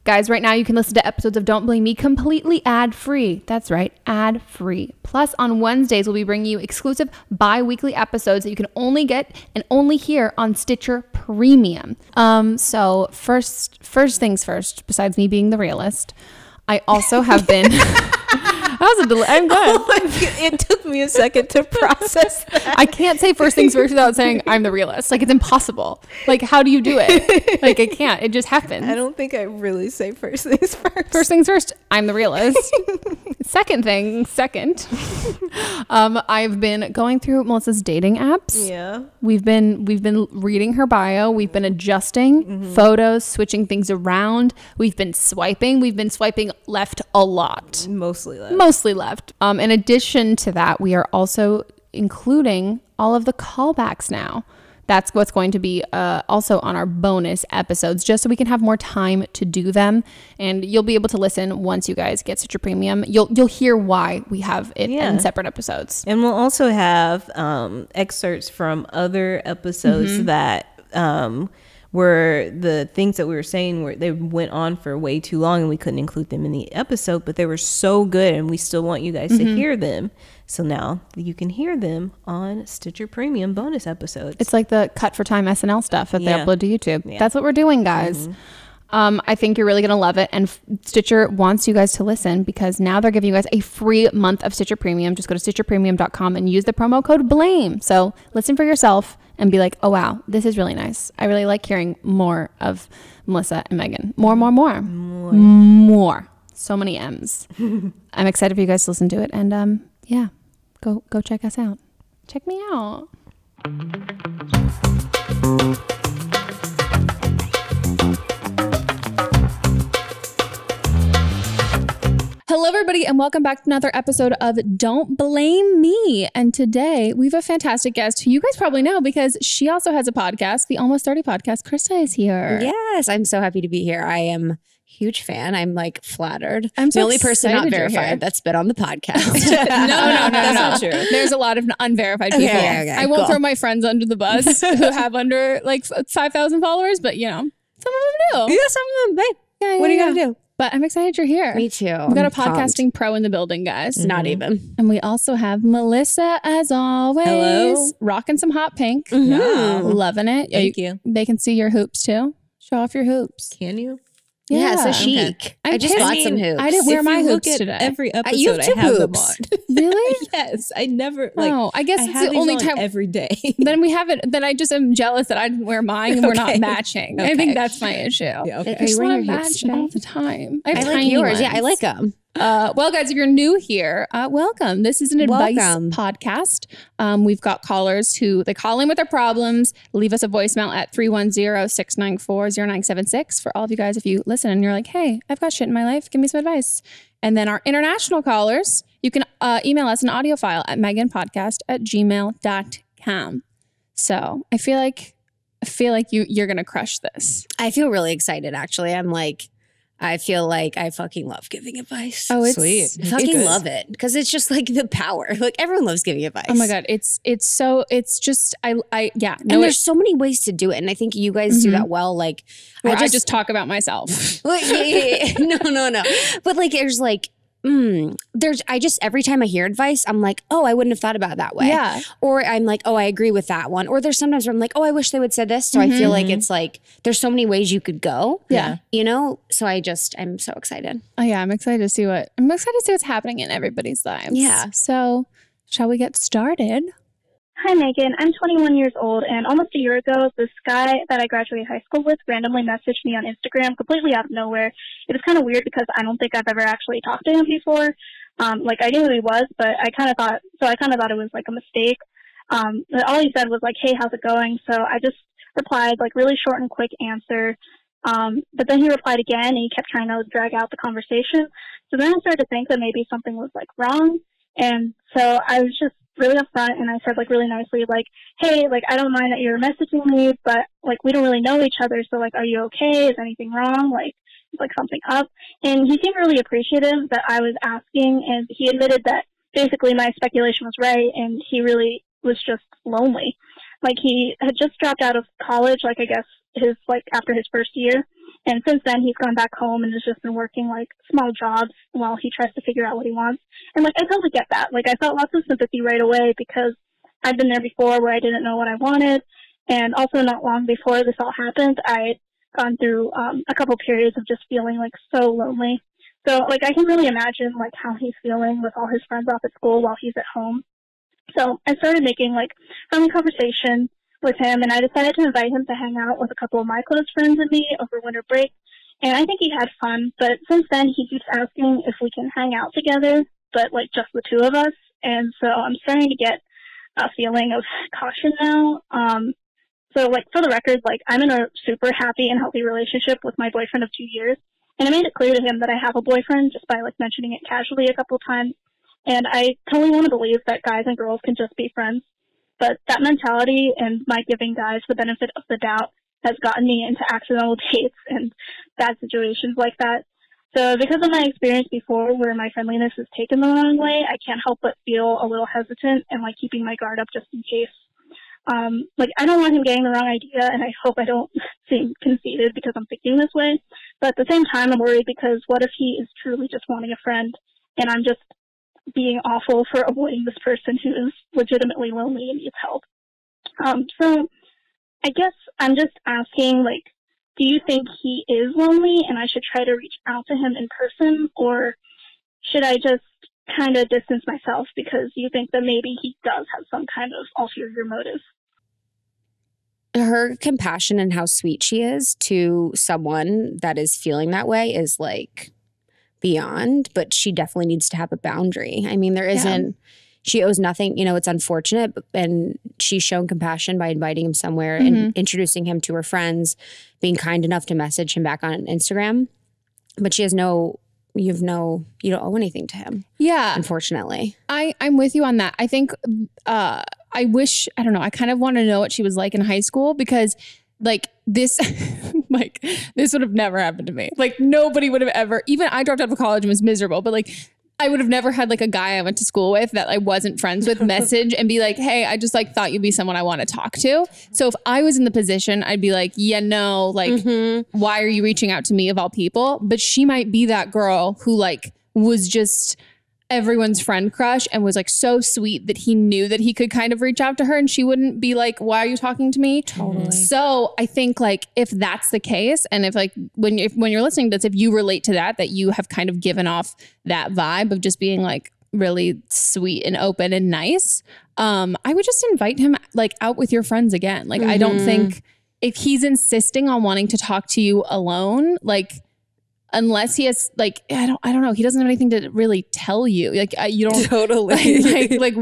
Guys, right now you can listen to episodes of Don't Blame Me completely ad-free. That's right, ad-free. Plus, on Wednesdays, we'll be bringing you exclusive bi-weekly episodes that you can only get and only hear on Stitcher Premium. So first things first, besides me being the realist, I also have been... I'm good. Oh, it took me a second to process that. I can't say first things first without saying I'm the realist. Like, it's impossible. Like, how do you do it? Like, I can't. It just happens. I don't think I really say first things first. First things first, I'm the realist. Second, I've been going through Melissa's dating apps. Yeah. We've been reading her bio. We've been adjusting photos, switching things around. We've been swiping. We've been swiping left a lot. Mostly left. In addition to that, we are also including all of the callbacks now. That's what's going to be also on our bonus episodes, just so we can have more time to do them. And you'll be able to listen once you guys get Stitcher Premium. You'll hear why we have it in separate episodes. And we'll also have excerpts from other episodes that were the things that we were saying where they went on for way too long and we couldn't include them in the episode, but they were so good and we still want you guys to hear them. So now you can hear them on Stitcher Premium bonus episodes. It's like the Cut for Time SNL stuff that they upload to YouTube. Yeah. That's what we're doing, guys. I think you're really going to love it. And Stitcher wants you guys to listen because now they're giving you guys a free month of Stitcher Premium. Just go to stitcherpremium.com and use the promo code BLAME. So listen for yourself and be like, oh, wow, this is really nice. I really like hearing more of Melissa and Meghan. More. So many M's. I'm excited for you guys to listen to it. And yeah, go check us out. Check me out. Hello, everybody, and welcome back to another episode of Don't Blame Me. And today we have a fantastic guest who you guys probably know because she also has a podcast, the Almost 30 podcast. Krista is here. Yes, I'm so happy to be here. I am a huge fan. I'm like flattered. I'm so the only person not verified that's been on the podcast. No, that's not true. There's a lot of unverified people. Okay, I won't throw my friends under the bus who have under like 5,000 followers, but you know, some of them do. Yeah, some of them. Hey, what are you going to do? But I'm excited you're here. Me too. We've got a podcasting pro in the building, guys. Not even. And we also have Melissa, as always. Hello. Rocking some hot pink. Yeah. Loving it. Thank you. They can see your hoops too. Show off your hoops. Can you? Yeah, so chic. Okay. I just bought some hoops. I didn't wear my hoops today. Every episode you have two I have hoops. them on. Really? Yes. I never I guess it's the only time every day. Then we have it. Then I just am jealous that I didn't wear mine and we're not matching. I think that's my issue. Yeah, okay. I just wear want to your hoops match all the time. I have like tiny yours. ones. Yeah, I like them. Well, guys, if you're new here, welcome. This is an advice podcast. We've got callers who they call in with their problems. Leave us a voicemail at 310-694-0976 for all of you guys. If you listen and you're like, hey, I've got shit in my life, give me some advice. And then our international callers, you can email us an audio file at meghanpodcast@gmail.com. So I feel like you're gonna crush this. I feel really excited. Actually, I feel like I fucking love giving advice. Oh, it's sweet. I fucking love it because it's just like the power. Like everyone loves giving advice. Oh my God. It's just, and there's so many ways to do it. And I think you guys do that well. Like I just talk about myself. No. But like, there's like, every time I hear advice, I'm like, oh, I wouldn't have thought about it that way. Yeah. Or I'm like, oh, I agree with that one. Or there's sometimes where I'm like, oh, I wish they would say this. So I feel like it's like, there's so many ways you could go. Yeah. You know? So I'm so excited. Oh yeah. I'm excited to see what's happening in everybody's lives. Yeah. So shall we get started? Hi, Megan. I'm 21 years old, and almost a year ago, this guy that I graduated high school with randomly messaged me on Instagram completely out of nowhere. It was kind of weird because I don't think I've ever actually talked to him before. I knew who he was, but I kind of thought it was like a mistake. All he said was like, hey, how's it going? So I just replied like really short and quick answer. But then he replied again, and he kept trying to drag out the conversation. So then I started to think that maybe something was like wrong. And so I was just really upfront, and I said like really nicely, like, hey, like I don't mind that you're messaging me, but like we don't really know each other, so like, are you okay? Is anything wrong? Like, is like something up? And he seemed really appreciative that I was asking, and he admitted that basically my speculation was right, and he really was just lonely. Like he had just dropped out of college, like I guess after his first year, And since then, he's gone back home and has just been working, like, small jobs while he tries to figure out what he wants. And, like, I totally get that. Like, I felt lots of sympathy right away because I've been there before where I didn't know what I wanted. And also not long before this all happened, I'd gone through a couple periods of just feeling, like, so lonely. So, like, I can really imagine, like, how he's feeling with all his friends off at school while he's at home. So I started making, like, friendly conversation with him, and I decided to invite him to hang out with a couple of my close friends and me over winter break. And I think he had fun, but since then he keeps asking if we can hang out together, but, like, just the two of us. And so I'm starting to get a feeling of caution now. So, like, for the record, like, I'm in a super happy and healthy relationship with my boyfriend of 2 years. And I made it clear to him that I have a boyfriend just by, like, mentioning it casually a couple times. And I totally want to believe that guys and girls can just be friends. But that mentality and my giving guys the benefit of the doubt has gotten me into accidental dates and bad situations like that. So because of my experience before where my friendliness is taken the wrong way, I can't help but feel a little hesitant and, like, keeping my guard up just in case. Like, I don't want him getting the wrong idea, and I hope I don't seem conceited because I'm thinking this way. But at the same time, I'm worried because what if he is truly just wanting a friend, and I'm just being awful for avoiding this person who is legitimately lonely and needs help. So I guess I'm just asking, like, do you think he is lonely and I should try to reach out to him in person, or should I just kind of distance myself because you think that maybe he does have some kind of ulterior motive? Her compassion and how sweet she is to someone that is feeling that way is, like, beyond, but she definitely needs to have a boundary. I mean, there isn't, she owes nothing, you know, it's unfortunate, and she's shown compassion by inviting him somewhere and introducing him to her friends, being kind enough to message him back on Instagram. But she has you don't owe anything to him. Yeah. Unfortunately. I'm with you on that. I think, I don't know, I kind of want to know what she was like in high school because, like, this, like, this would have never happened to me. Like, nobody would have ever, even I dropped out of college and was miserable, but, like, I would have never had, like, a guy I went to school with that I wasn't friends with message and be like, hey, I just, like, thought you'd be someone I want to talk to. So if I was in the position, I'd be like, yeah, no, like, why are you reaching out to me of all people? But she might be that girl who, like, was just everyone's friend crush and was, like, so sweet that he knew that he could kind of reach out to her and she wouldn't be like, why are you talking to me? Totally. So I think, like, if that's the case, and if, like, when you're listening to this, if you relate to that you have kind of given off that vibe of just being, like, really sweet and open and nice, I would just invite him, like, out with your friends again. Like, I don't think if he's insisting on wanting to talk to you alone, like, unless he has, like, I don't know. He doesn't have anything to really tell you. Like, you don't totally like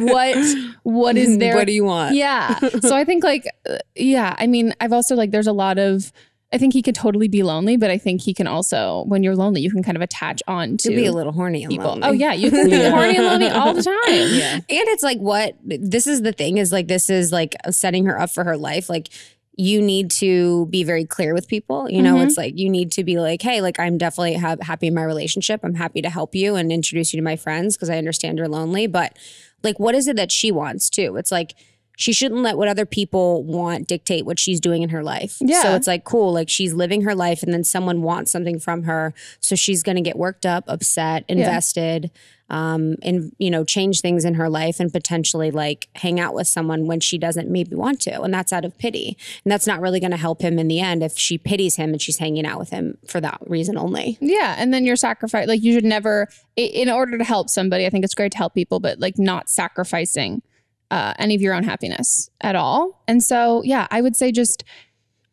what is there? What do you want? Yeah. So I think, like, yeah, I mean, I've also, like, there's a lot of, I think he could totally be lonely, but I think he can also, when you're lonely, you can kind of attach on to be a little horny and people. lonely. Oh yeah. You can be horny and lonely all the time. Yeah. And it's like, this is the thing is, like, this is, like, setting her up for her life. Like, you need to be very clear with people. You know, it's like, you need to be like, hey, like, I'm definitely happy in my relationship. I'm happy to help you and introduce you to my friends because I understand you're lonely. But, like, what is it that she wants too? It's like, she shouldn't let what other people want dictate what she's doing in her life. Yeah. So it's like, cool, like, she's living her life and then someone wants something from her. So she's going to get worked up, upset, invested, and, you know, change things in her life and potentially, like, hang out with someone when she doesn't maybe want to. And that's out of pity. And that's not really going to help him in the end if she pities him and she's hanging out with him for that reason only. Yeah. And then you're sacrificing, like, you should never, in order to help somebody, I think it's great to help people, but, like, not sacrificing any of your own happiness at all. And so, yeah, I would say just,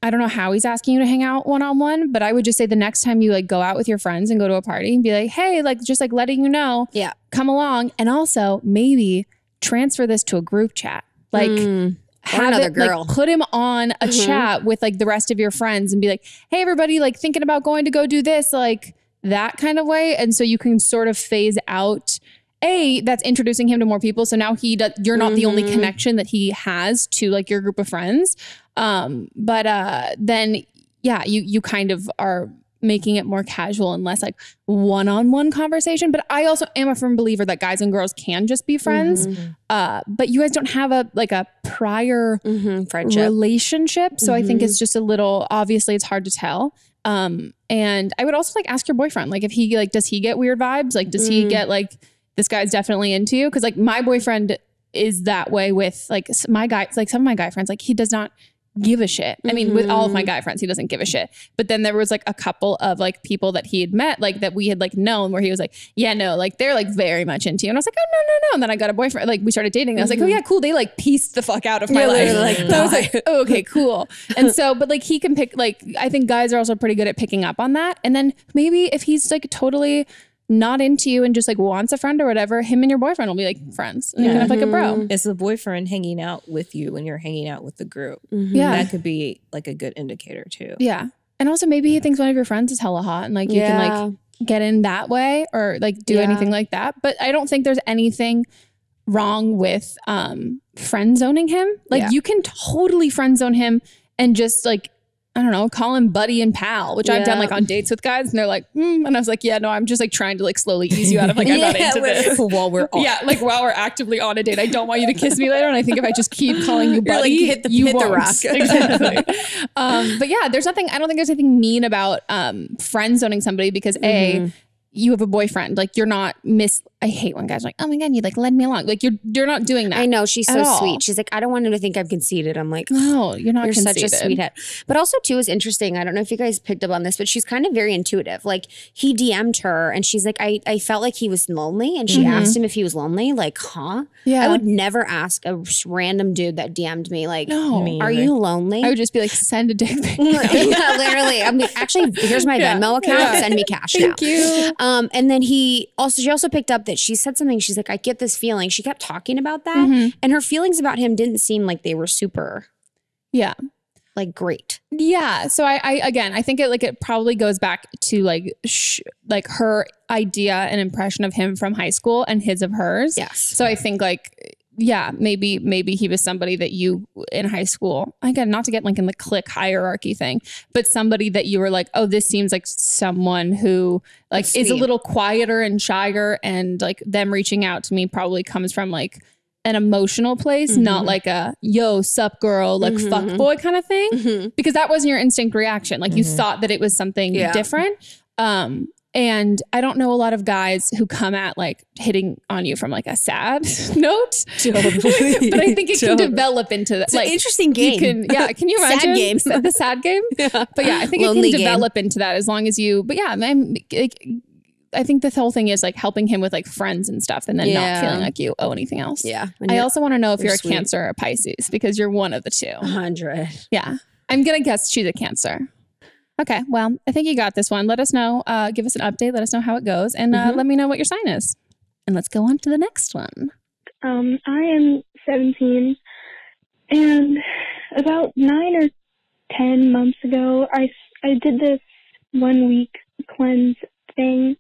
I don't know how he's asking you to hang out one-on-one, but I would just say the next time you, like, go out with your friends and go to a party and be like, hey, like, just, like, letting you know, come along. And also maybe transfer this to a group chat. Like, have another girl, like, put him on a chat with, like, the rest of your friends and be like, hey, everybody, like, thinking about going to go do this, like, that kind of way. And so you can sort of phase out, that's introducing him to more people. So now you're not the only connection that he has to, like, your group of friends. But then, yeah, you kind of are making it more casual and less, like, one-on-one conversation. But I also am a firm believer that guys and girls can just be friends. But you guys don't have a prior friendship relationship. So I think it's just a little, obviously it's hard to tell. And I would also like ask your boyfriend, like if he like, does he get weird vibes? Like, does he get like, this guy's definitely into you? Cause like my boyfriend is that way with like my guy, like some of my guy friends, like he does not give a shit. I mean, with all of my guy friends, he doesn't give a shit. But then there was like a couple of like people that he had met, like that we had like known where he was like, yeah, no, like they're like very much into you. And I was like, oh, no. And then I got a boyfriend, like we started dating. And I was like, oh yeah, cool. They like pieced the fuck out of my life. Like, so I was like, oh, okay, cool. And so, but like he can pick, like, I think guys are also pretty good at picking up on that. And then maybe if he's like totally not into you and just like wants a friend or whatever, him and your boyfriend will be like friends and you can have like a bro. It's the boyfriend hanging out with you when you're hanging out with the group. Yeah. That could be like a good indicator too. Yeah. And also maybe he thinks one of your friends is hella hot and like you can like get in that way or like do anything like that. But I don't think there's anything wrong with friend zoning him. Like you can totally friend zone him and just like, I don't know, call him buddy and pal, which I've done like on dates with guys and they're like, and I was like, yeah, no, I'm just like trying to like slowly ease you out of like, I'm not into this. While we're on. Yeah, like while we're actively on a date. I don't want you to kiss me later. And I think if I just keep calling you buddy, like, you hit won't. the rock. Exactly. But yeah, there's nothing, I don't think there's anything mean about friend zoning somebody because A, you have a boyfriend. Like you're not I hate when guys are like, oh my God, you like led me along. Like you're not doing that. I know, she's so sweet. She's like, I don't want him to think I'm conceited. I'm like, no, you're not conceited. Such a sweethead. But also too is interesting. I don't know if you guys picked up on this, but she's kind of very intuitive. Like he DM'd her and she's like, I felt like he was lonely. And she asked him if he was lonely. Like, huh? Yeah. I would never ask a random dude that DM'd me like, no, are you lonely? I would just be like, send a dick pic. Yeah, literally. I mean, actually, here's my Venmo account. Send me cash now. Thank you. And then she also picked up that she said something. She's like, I get this feeling. She kept talking about that. And her feelings about him didn't seem like they were super. Yeah. Like great. Yeah. So I think it probably goes back to like her idea and impression of him from high school and his of hers. Yes. So I think like, yeah, maybe he was somebody that you in high school, again, not to get like in the clique hierarchy thing, but somebody that you were like, oh, this seems like someone who like is a little quieter and shyer, and like them reaching out to me probably comes from like an emotional place, not like a yo, sup girl, like fuck boy kind of thing, because that wasn't your instinct reaction. Like you thought that it was something different. And I don't know a lot of guys who come at like hitting on you from like a sad note. Totally. But I think it can develop into that. It's like an interesting game. Can you imagine? Sad game. The sad game? Yeah. But yeah, I think Lonely it can develop into that as long as you, but yeah, I think the whole thing is like helping him with like friends and stuff and then not feeling like you owe anything else. Yeah. I also want to know if you're a Cancer or a Pisces because you're one of the two. 100. Yeah. I'm going to guess she's a Cancer. Okay, well, I think you got this one. Let us know. Give us an update. Let us know how it goes. And let me know what your sign is. And let's go on to the next one. I am 17. And about 9 or 10 months ago, I did this 1 week cleanse thing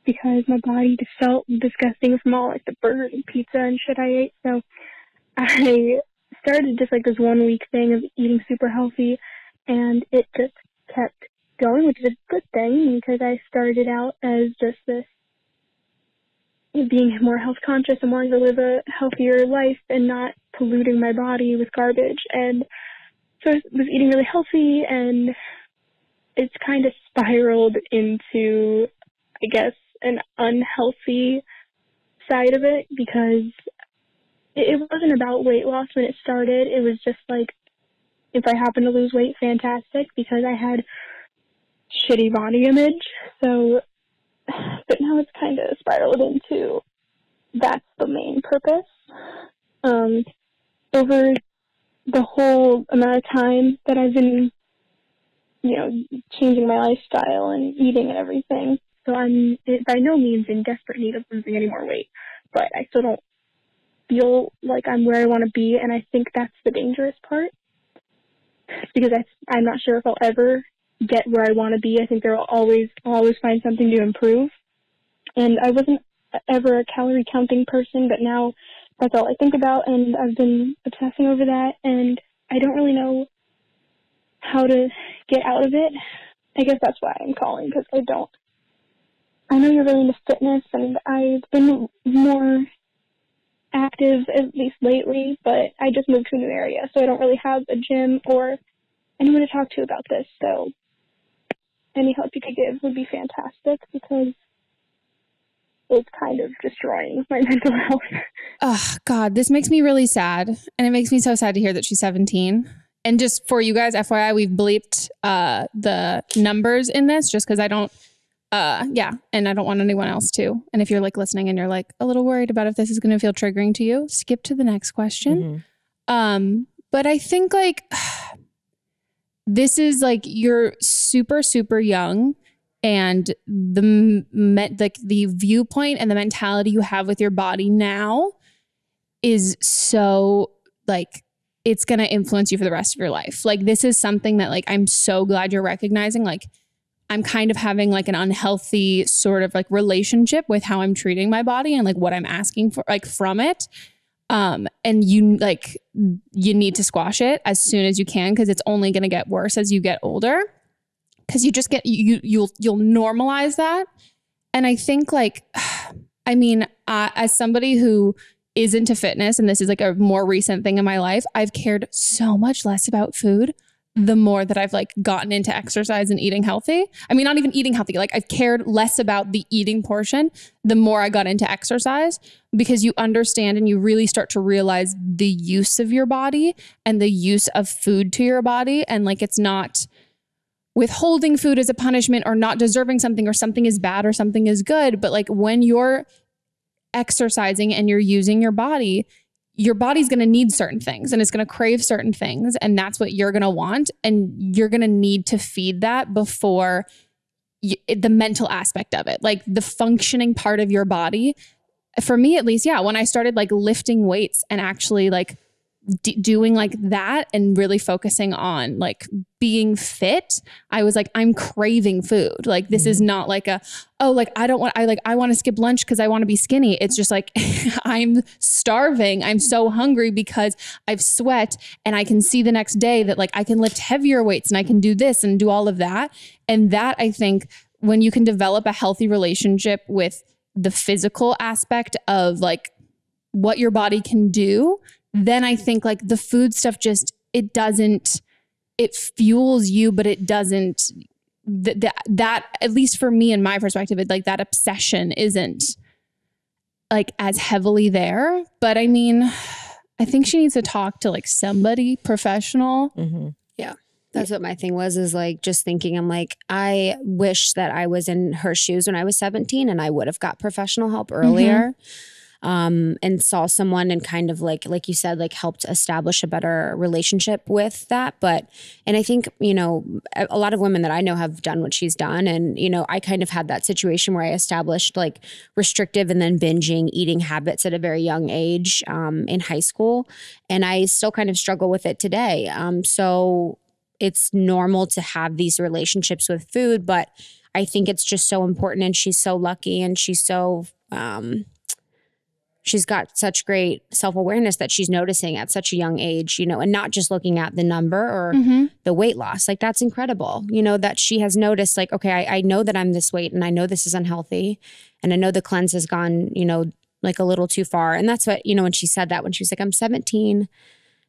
because my body just felt disgusting from all like the burgers and pizza and shit I ate. So I started just like this 1 week thing of eating super healthy, and it just kept going, which is a good thing because I started out as just this being more health conscious and wanting to live a healthier life and not polluting my body with garbage. And so I was eating really healthy, and it's kind of spiraled into, I guess, an unhealthy side of it because it wasn't about weight loss when it started. It was just like, if I happen to lose weight, fantastic, because I had shitty body image. So, but now it's kind of spiraled into that's the main purpose. Over the whole amount of time that I've been, changing my lifestyle and eating and everything. So I'm by no means in desperate need of losing any more weight, but I still don't feel like I'm where I want to be. And I think that's the dangerous part. Because I'm not sure if I'll ever get where I want to be. I think I'll always find something to improve. And I wasn't ever a calorie counting person, but now that's all I think about, and I've been obsessing over that, and I don't really know how to get out of it. I guess that's why I'm calling, because I know you're really into fitness, and I've been more active, at least lately, but I just moved to a new area, so I don't really have a gym or anyone to talk to about this. So any help you could give would be fantastic, because it's kind of destroying my mental health. Oh, God, this makes me really sad. And it makes me so sad to hear that she's 17. And just for you guys, FYI, we've bleeped the numbers in this just because I don't, and I don't want anyone else to. And if you're like listening and you're like a little worried about if this is going to feel triggering to you, skip to the next question. But I think like this is like you're super, super young. And the viewpoint and the mentality you have with your body now is so like, it's going to influence you for the rest of your life. Like, this is something that like, I'm so glad you're recognizing. Like, I'm kind of having like an unhealthy sort of like relationship with how I'm treating my body and like what I'm asking for, like from it. And you need to squash it as soon as you can, because it's only going to get worse as you get older. Because you just get, you'll normalize that. And I think like, I mean, as somebody who is into fitness, and this is like a more recent thing in my life, I've cared so much less about food the more that I've like gotten into exercise and eating healthy. I mean, not even eating healthy. Like I've cared less about the eating portion the more I got into exercise, because you understand and you really start to realize the use of your body and the use of food to your body. And like, it's not withholding food as a punishment or not deserving something or something is bad or something is good. But like when you're exercising and you're using your body's going to need certain things and it's going to crave certain things. And that's what you're going to want. And you're going to need to feed that before the mental aspect of it, like the functioning part of your body. For me, at least, yeah, when I started like lifting weights and actually like doing like that and really focusing on like being fit, I was like, I'm craving food. Like, this is not like I want to skip lunch because I want to be skinny. It's just like, I'm starving. I'm so hungry because I've sweat and I can see the next day that like I can lift heavier weights and I can do this and do all of that. And that, I think, when you can develop a healthy relationship with the physical aspect of like what your body can do, then I think like the food stuff just, it fuels you, but it doesn't, that at least for me in my perspective, it like that obsession isn't like as heavily there. But I mean, I think she needs to talk to like somebody professional. Yeah. That's what my thing was, is like just thinking, I'm like, I wish that I was in her shoes when I was 17 and I would have got professional help earlier. And saw someone and kind of like you said, like helped establish a better relationship with that. And I think, you know, a lot of women that I know have done what she's done. And, you know, I kind of had that situation where I established like restrictive and then binging eating habits at a very young age, in high school. And I still kind of struggle with it today. So it's normal to have these relationships with food, but I think it's just so important. And she's so lucky and she's so, she's got such great self-awareness that she's noticing at such a young age, you know, and not just looking at the number or the weight loss. Like, that's incredible, you know, that she has noticed like, okay, I know that I'm this weight and I know this is unhealthy. And I know the cleanse has gone, you know, like a little too far. And that's what, you know, when she said that, when she was like, I'm 17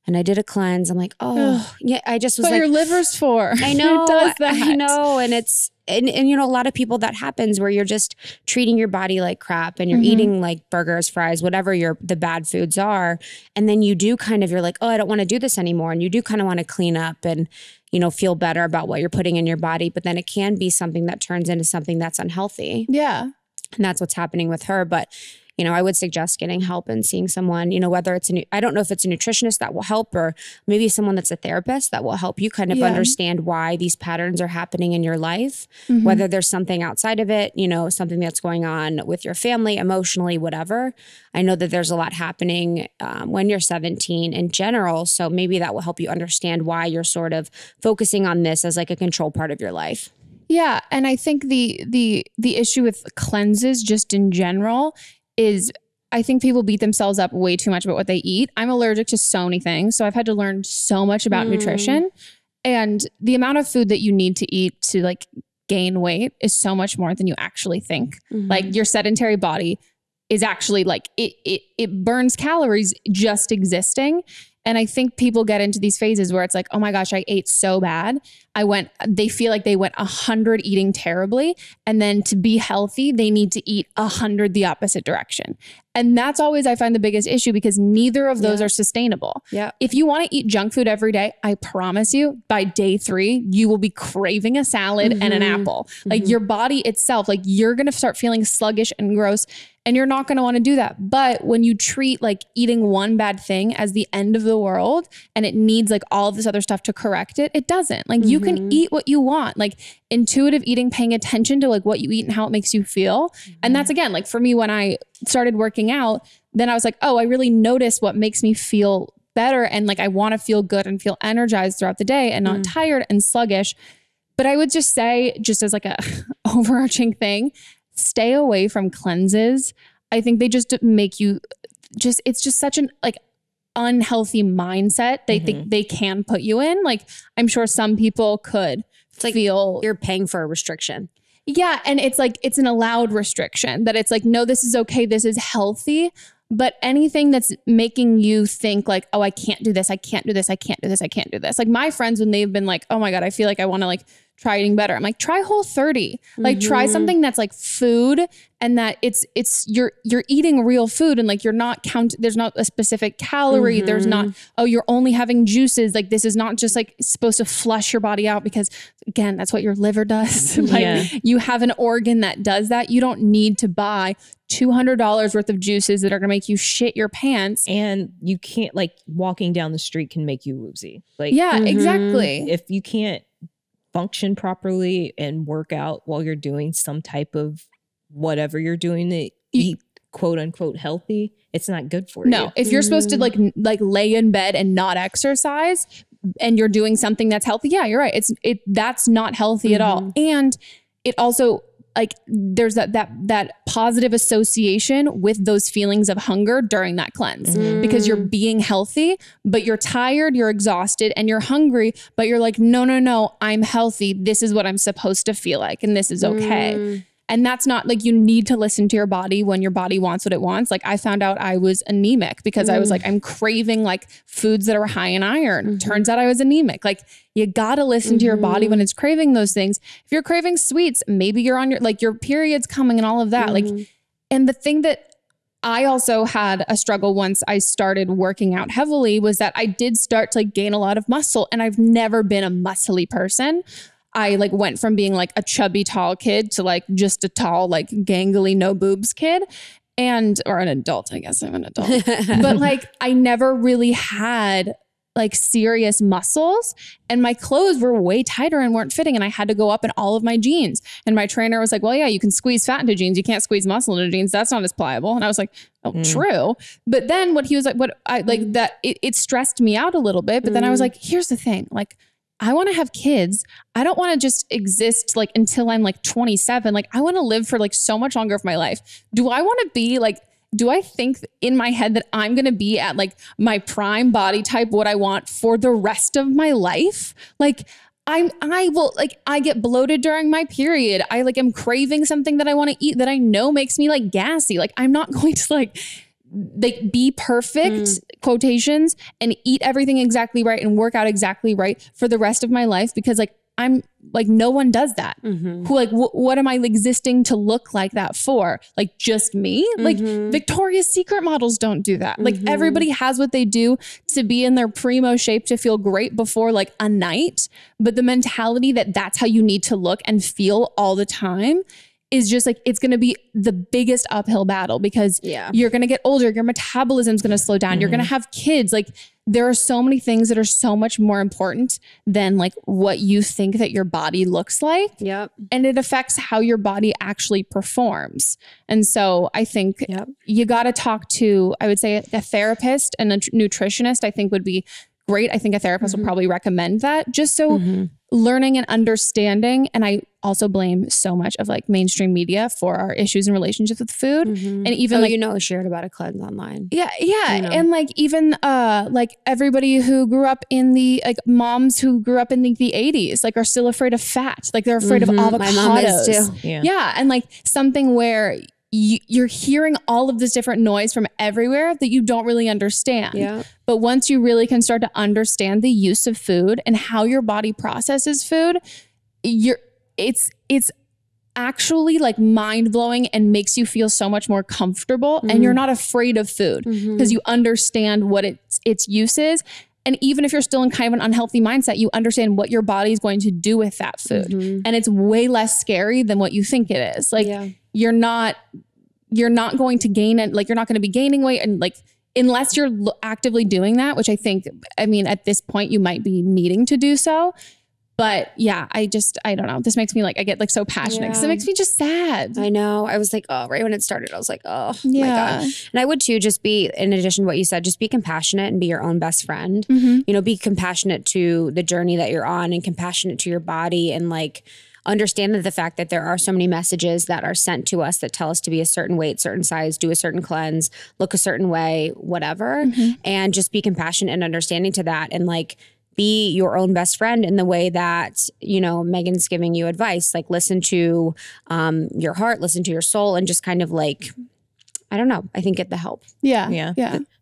and I did a cleanse, I'm like, oh, yeah, I just was what like, your liver's for. I know, it does that. I know. And it's, and you know, a lot of people that happens where you're just treating your body like crap and you're eating like burgers, fries, whatever the bad foods are. And then you do kind of, you're like, oh, I don't want to do this anymore. And you do kind of want to clean up and, you know, feel better about what you're putting in your body. But then it can be something that turns into something that's unhealthy. Yeah. And that's what's happening with her. But you know, I would suggest getting help and seeing someone, you know, whether it's I don't know if it's a nutritionist that will help or maybe someone that's a therapist that will help you kind of understand why these patterns are happening in your life, whether there's something outside of it, you know, something that's going on with your family, emotionally, whatever. I know that there's a lot happening when you're 17 in general. So maybe that will help you understand why you're sort of focusing on this as like a control part of your life. Yeah. And I think the issue with cleanses just in general is I think people beat themselves up way too much about what they eat. I'm allergic to so many things. So I've had to learn so much about nutrition, and the amount of food that you need to eat to like gain weight is so much more than you actually think. Like your sedentary body is actually like, it burns calories just existing. And I think people get into these phases where it's like, oh my gosh, I ate so bad. they feel like they went 100 eating terribly. And then to be healthy, they need to eat 100 the opposite direction. And that's always, I find, the biggest issue, because neither of those are sustainable. Yeah. If you want to eat junk food every day, I promise you by day 3, you will be craving a salad and an apple. Like your body itself, like you're going to start feeling sluggish and gross, and you're not going to want to do that. But when you treat like eating one bad thing as the end of the world, and it needs like all of this other stuff to correct it, it doesn't. Like you can eat what you want, like intuitive eating, paying attention to like what you eat and how it makes you feel. And that's, again, like for me, when I started working out, then I was like, oh, I really notice what makes me feel better. And like, I want to feel good and feel energized throughout the day and not tired and sluggish. But I would just say, just as like a overarching thing, stay away from cleanses. I think they just make you it's just such an like unhealthy mindset they think they can put you in. Like I'm sure some people could feel you're paying for a restriction. Yeah. And it's like, it's an allowed restriction that it's like, no, this is okay. This is healthy. But anything that's making you think like, oh, I can't do this. I can't do this. I can't do this. I can't do this. Like my friends, when they've been like, oh my God, I feel like I want to like try eating better. I'm like, try Whole30, like try something that's like food, and that it's you're eating real food, and like you're not there's not a specific calorie. There's not, oh, you're only having juices. Like this is not just like supposed to flush your body out, because again, that's what your liver does. Like you have an organ that does that. You don't need to buy $200 worth of juices that are going to make you shit your pants. And you can't, like, walking down the street can make you woozy. Like, exactly. If you can't function properly and work out while you're doing some type of whatever you're doing to eat quote unquote healthy, it's not good for you. No, if you're supposed to like lay in bed and not exercise, and you're doing something that's healthy, yeah, you're right. That's not healthy at all. And it also, like, there's that positive association with those feelings of hunger during that cleanse, because you're being healthy, but you're tired, you're exhausted, and you're hungry, but you're like, no, I'm healthy. This is what I'm supposed to feel like, and this is okay. And that's not like, you need to listen to your body when your body wants what it wants. Like I found out I was anemic because I was like, I'm craving like foods that are high in iron. Turns out I was anemic. Like you got to listen to your body when it's craving those things. If you're craving sweets, maybe you're on your period's coming and all of that. Like, and the thing that I also had a struggle once I started working out heavily was that I did start to like gain a lot of muscle, and I've never been a muscly person. I like went from being like a chubby, tall kid to like just a tall, like gangly, no boobs kid, or an adult. I guess I'm an adult, but like I never really had like serious muscles, and my clothes were way tighter and weren't fitting, and I had to go up in all of my jeans. And my trainer was like, well, yeah, you can squeeze fat into jeans. You can't squeeze muscle into jeans. That's not as pliable. And I was like, oh, true. But then what he was like, it stressed me out a little bit. But then I was like, here's the thing. Like, I want to have kids. I don't want to just exist like until I'm like 27. Like I want to live for like so much longer of my life. Do I want to be like, do I think in my head that I'm going to be at like my prime body type, what I want for the rest of my life? Like I get bloated during my period. I like am craving something that I want to eat that I know makes me like gassy. Like I'm not going to like be perfect quotations and eat everything exactly right and work out exactly right for the rest of my life, because like I'm like, no one does that. Who like, what am I existing to look like that for? Like just me? Like Victoria's Secret models don't do that. Like everybody has what they do to be in their primo shape to feel great before like a night. But the mentality that that's how you need to look and feel all the time is just like, it's going to be the biggest uphill battle, because you're going to get older. Your metabolism's going to slow down. You're going to have kids. Like there are so many things that are so much more important than like what you think that your body looks like. And it affects how your body actually performs. And so I think you got to talk to, I would say, a therapist and a nutritionist, I think would be great. I think a therapist will probably recommend that, just so learning and understanding. And I also blame so much of like mainstream media for our issues and relationships with food. And even shared about a cleanse online. And like even like everybody who grew up in the like moms who grew up in the 80s like are still afraid of fat. Like they're afraid of avocados. My mom is too. And like something where you're hearing all of this different noise from everywhere that you don't really understand. Yeah. But once you really can start to understand the use of food and how your body processes food, it's actually like mind-blowing and makes you feel so much more comfortable, and you're not afraid of food because you understand what its use is. And even if you're still in kind of an unhealthy mindset, you understand what your body is going to do with that food. And it's way less scary than what you think it is. Like you're not going to gain it. Like you're not going to be gaining weight. And like, unless you're actively doing that, which I mean, at this point you might be needing to do so. But yeah, I don't know. This makes me like, I get like so passionate because it makes me just sad. I know. I was like, oh, right when it started, I was like, oh my God. And I would too, just be, in addition to what you said, just be compassionate and be your own best friend. You know, be compassionate to the journey that you're on and compassionate to your body, and like understand that the fact that there are so many messages that are sent to us that tell us to be a certain weight, certain size, do a certain cleanse, look a certain way, whatever. And just be compassionate and understanding to that, and like, be your own best friend in the way that, you know, Meghan's giving you advice. Like listen to your heart, listen to your soul, and just kind of like, I don't know, I think get the help. Yeah.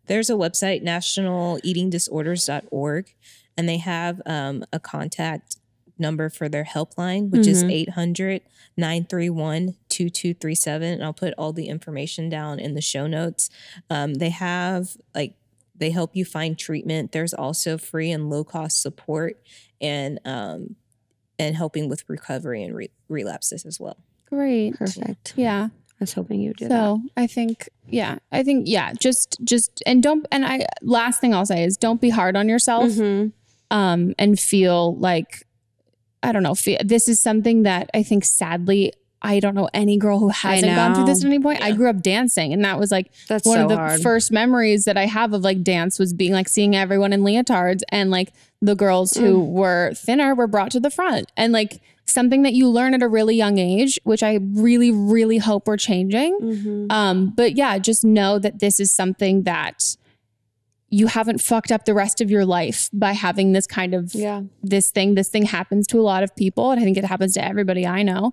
There's a website, nationaleatingdisorders.org, and they have a contact number for their helpline, which is 800-931-2237. And I'll put all the information down in the show notes. They have like, they help you find treatment. There's also free and low cost support and helping with recovery and relapses as well. Great. Perfect. Yeah. I was hoping you'd do that. So I think, just, last thing I'll say is don't be hard on yourself, and feel like, I don't know, this is something that I think sadly, I don't know any girl who hasn't gone through this at any point. I grew up dancing, and that was like one of the first memories that I have of like dance was being like seeing everyone in leotards, and like the girls who were thinner were brought to the front, and like something that you learn at a really young age, which I really, really hope we're changing. But yeah, just know that this is something that you haven't fucked up the rest of your life by having this kind of this thing. This thing happens to a lot of people, and I think it happens to everybody I know.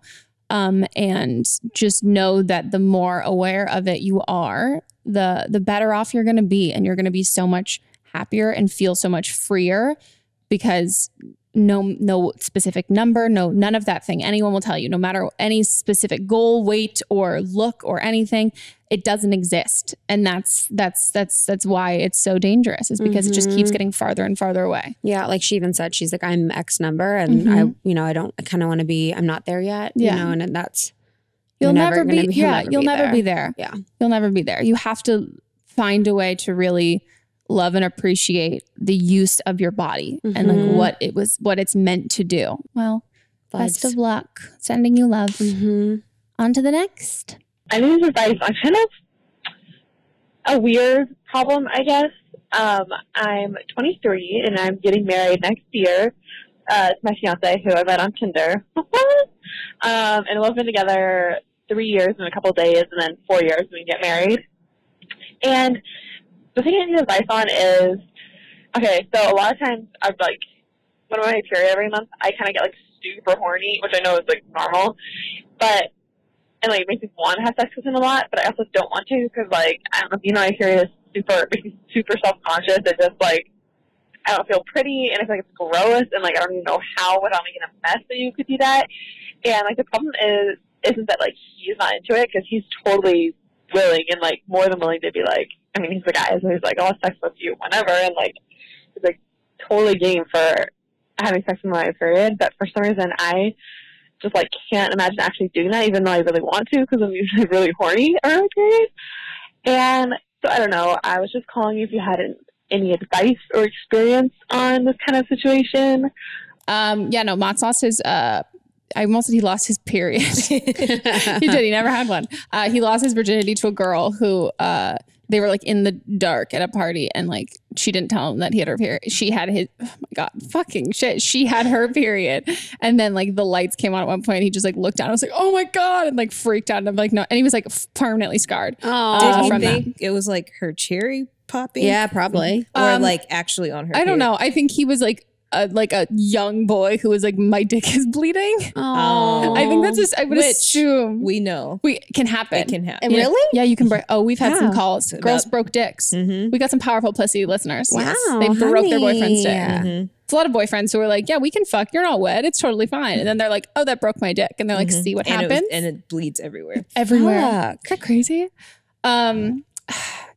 And just know that the more aware of it you are, the better off you're going to be. And you're going to be so much happier and feel so much freer, because no specific number, none of that thing anyone will tell you, no matter any specific goal, weight, or look or anything, it doesn't exist. And that's why it's so dangerous, is because it just keeps getting farther and farther away. Yeah. Like she even said, she's like, I'm X number, and I kind of want to be, I'm not there yet, you know, and that's, you'll never be there. Yeah. You'll never be there. You have to find a way to really love and appreciate the use of your body and like what it's meant to do. Well, best of luck. Sending you love. On to the next. I need advice on kind of a weird problem, I guess. I'm 23 and I'm getting married next year to my fiance, who I met on Tinder. And we've been together 3 years and a couple of days, and then 4 years when we get married. And the thing I need advice on is, okay, so a lot of times I've like, when I'm on my period every month, I kind of get like super horny, which I know is like normal, but, and like it makes me want to have sex with him a lot, but I also don't want to, because like, I don't know if you know, my period is makes me super self-conscious. It just like, I don't feel pretty, and I feel like it's gross, and like I don't even know how without making a mess that you could do that. And like the problem isn't that like he's not into it, because he's totally willing and like more than willing to be like, I mean, he's the guy, so he's like, I'll have sex with you whenever, and like he's like totally game for having sex in my period. But for some reason I just like can't imagine actually doing that, even though I really want to, because I'm usually really horny around my period. And so I don't know, I was just calling you if you had any advice or experience on this kind of situation. Mott's lost his I almost said he lost his period. He did. He never had one. He lost his virginity to a girl who they were like in the dark at a party, and like she didn't tell him that he had her period. She had his, oh my God, fucking shit. She had her period. And then like the lights came on at one point, and he just like looked down and was like, oh my God, and like freaked out. And I'm like, no. And he was like permanently scarred. Oh, did he think it was like her cherry popping? Yeah, probably. Or like actually on her I don't know. I think he was like, a young boy who was like, my dick is bleeding. Oh, I think that's just, I would assume we know it can happen. It can happen. Really? Yeah, you can break. Oh, we've had some calls. Girls broke dicks. We got some powerful pussy listeners. Wow, they broke their boyfriend's dick. honey. It's a lot of boyfriends who are like, yeah, we can fuck. You're not wet. It's totally fine. And then they're like, oh, that broke my dick. And they're like, see what happens? And it bleeds everywhere. Everywhere. Fuck. Is that crazy?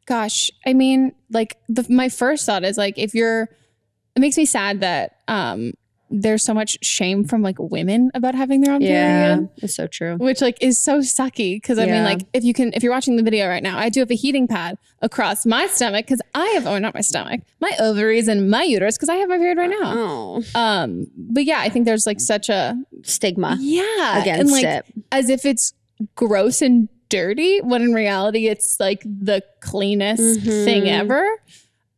Gosh, I mean, like my first thought is like, it makes me sad that there's so much shame from like women about having their own period. It's so true. Which like is so sucky. Cause I mean, like if you're watching the video right now, I do have a heating pad across my stomach because not my stomach, my ovaries and my uterus because I have my period right now. Oh. But yeah, I think there's like such a stigma. Yeah. Against and like it. as if it's gross and dirty when in reality it's like the cleanest thing ever.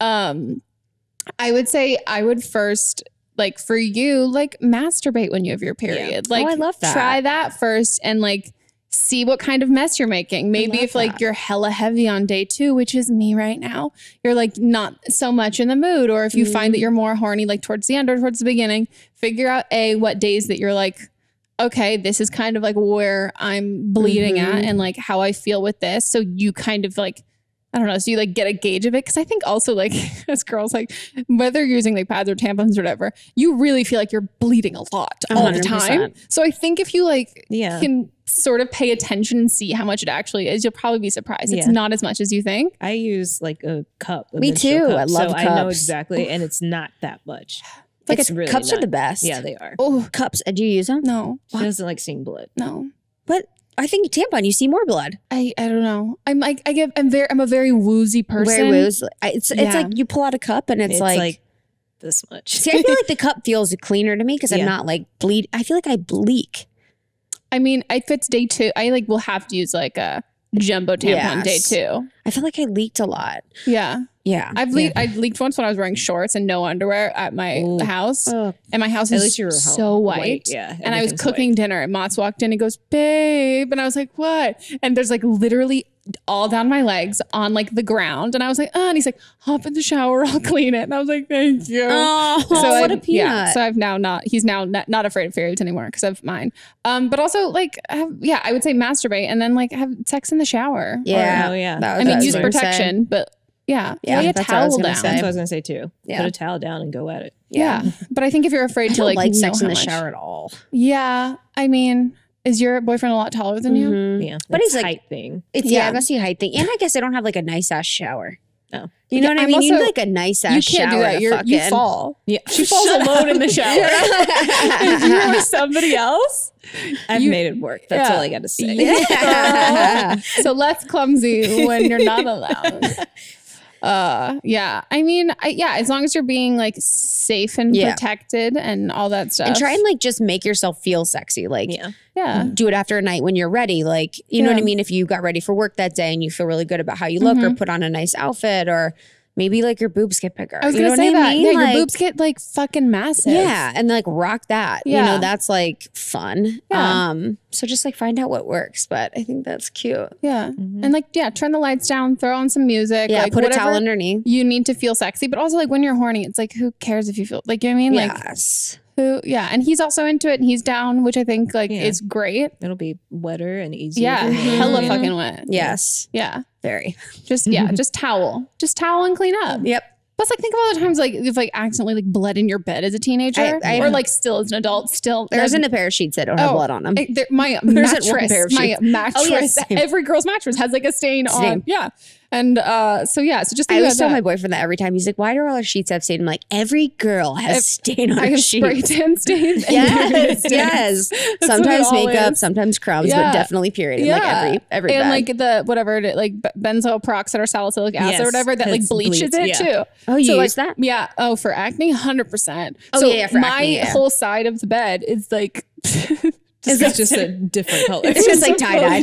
I would say I would first, like for you, like masturbate when you have your period. Like, I love that. Try that first and like see what kind of mess you're making. Maybe if like you're hella heavy on day 2, which is me right now, you're like not so much in the mood. Or if you find that you're more horny, like towards the end or towards the beginning, figure out what days that you're like, okay, this is kind of like where I'm bleeding at and like how I feel with this. So you kind of like, I don't know. So you like get a gauge of it. Cause I think also like as girls, like whether you're using like pads or tampons or whatever, you really feel like you're bleeding a lot all the time. So I think if you like can sort of pay attention and see how much it actually is, you'll probably be surprised. It's not as much as you think. I use like a cup. Me too. I love cups. I know exactly. And it's not that much. Like it's really cups are the best. Yeah, they are. Oh, cups. Do you use them? No. She doesn't like seeing blood. No. But I think tampon, you see more blood. I don't know. I'm a very woozy person. Very woozy. It's like you pull out a cup and it's like this much. See, I feel like the cup feels cleaner to me because I'm not like bleed. I feel like I bleak. I mean, if it's day 2, I like will have to use like a jumbo tampon day 2. I feel like I leaked a lot. Yeah. Yeah. I leaked once when I was wearing shorts and no underwear at my house. And my house is so white. Yeah. And I was cooking dinner and Mott's walked in and goes, babe. And I was like, what? And there's like literally all down my legs on like the ground. And I was like, and he's like, hop in the shower, I'll clean it. And I was like, thank you. Oh, so what a peanut. Yeah, so he's now not afraid of periods anymore because of mine. But also like, I would say masturbate and then like have sex in the shower. Yeah. I mean, use protection, but lay a towel down. That's what I was going to say too. Yeah. Put a towel down and go at it. Yeah. But I think if you're afraid to like sex in the shower at all. Yeah. I mean, is your boyfriend a lot taller than you? Yeah. But it's like height thing. It's I must see a height thing. And I guess I don't have like a nice ass shower. No. You know what I mean? You need like a nice ass shower. You can't do that. You fall. Yeah. She falls alone in the shower. If you're with somebody else, I've made it work. That's all I got to say. Yeah. So less clumsy when you're not alone. I mean, as long as you're being like safe and protected and all that stuff. And try and like just make yourself feel sexy. Like, do it after a night when you're ready. Like, you know what I mean? If you got ready for work that day and you feel really good about how you look or put on a nice outfit or maybe like your boobs get bigger. I was going to say that. Yeah, like, your boobs get like fucking massive. Yeah. And like rock that. Yeah. You know, that's like fun. Yeah. So just like find out what works. But I think that's cute. Yeah. And like, turn the lights down, throw on some music. Yeah. Like, put a towel underneath. You need to feel sexy. But also like when you're horny, it's like, who cares if you feel, like, you know what I mean? Yes. Like, and he's also into it and he's down, which I think like is great. It'll be wetter and easier. Yeah. Hella fucking wet. Yes. Yeah. Very. Just towel and clean up. Yep. Plus, like, think of all the times like you've like accidentally like bled in your bed as a teenager, or like still as an adult. Still, there isn't a pair of sheets that don't have blood on them. My mattress, every girl's mattress has like a stain on. Yeah. And so just I always tell my boyfriend that every time. He's like, why do all our sheets have stain? I'm like, every girl has stain on her sheets. Spray tan stains. Yes. Sometimes makeup, sometimes crumbs, but definitely period. And like every and bed. like the whatever like benzoyl peroxide or salicylic acid or whatever that like bleaches it too. Oh, you use that? that? Yeah. Oh, for acne, 100%. Oh, so for my whole side of the bed is like. It's just a different color. It's just like tie-dye.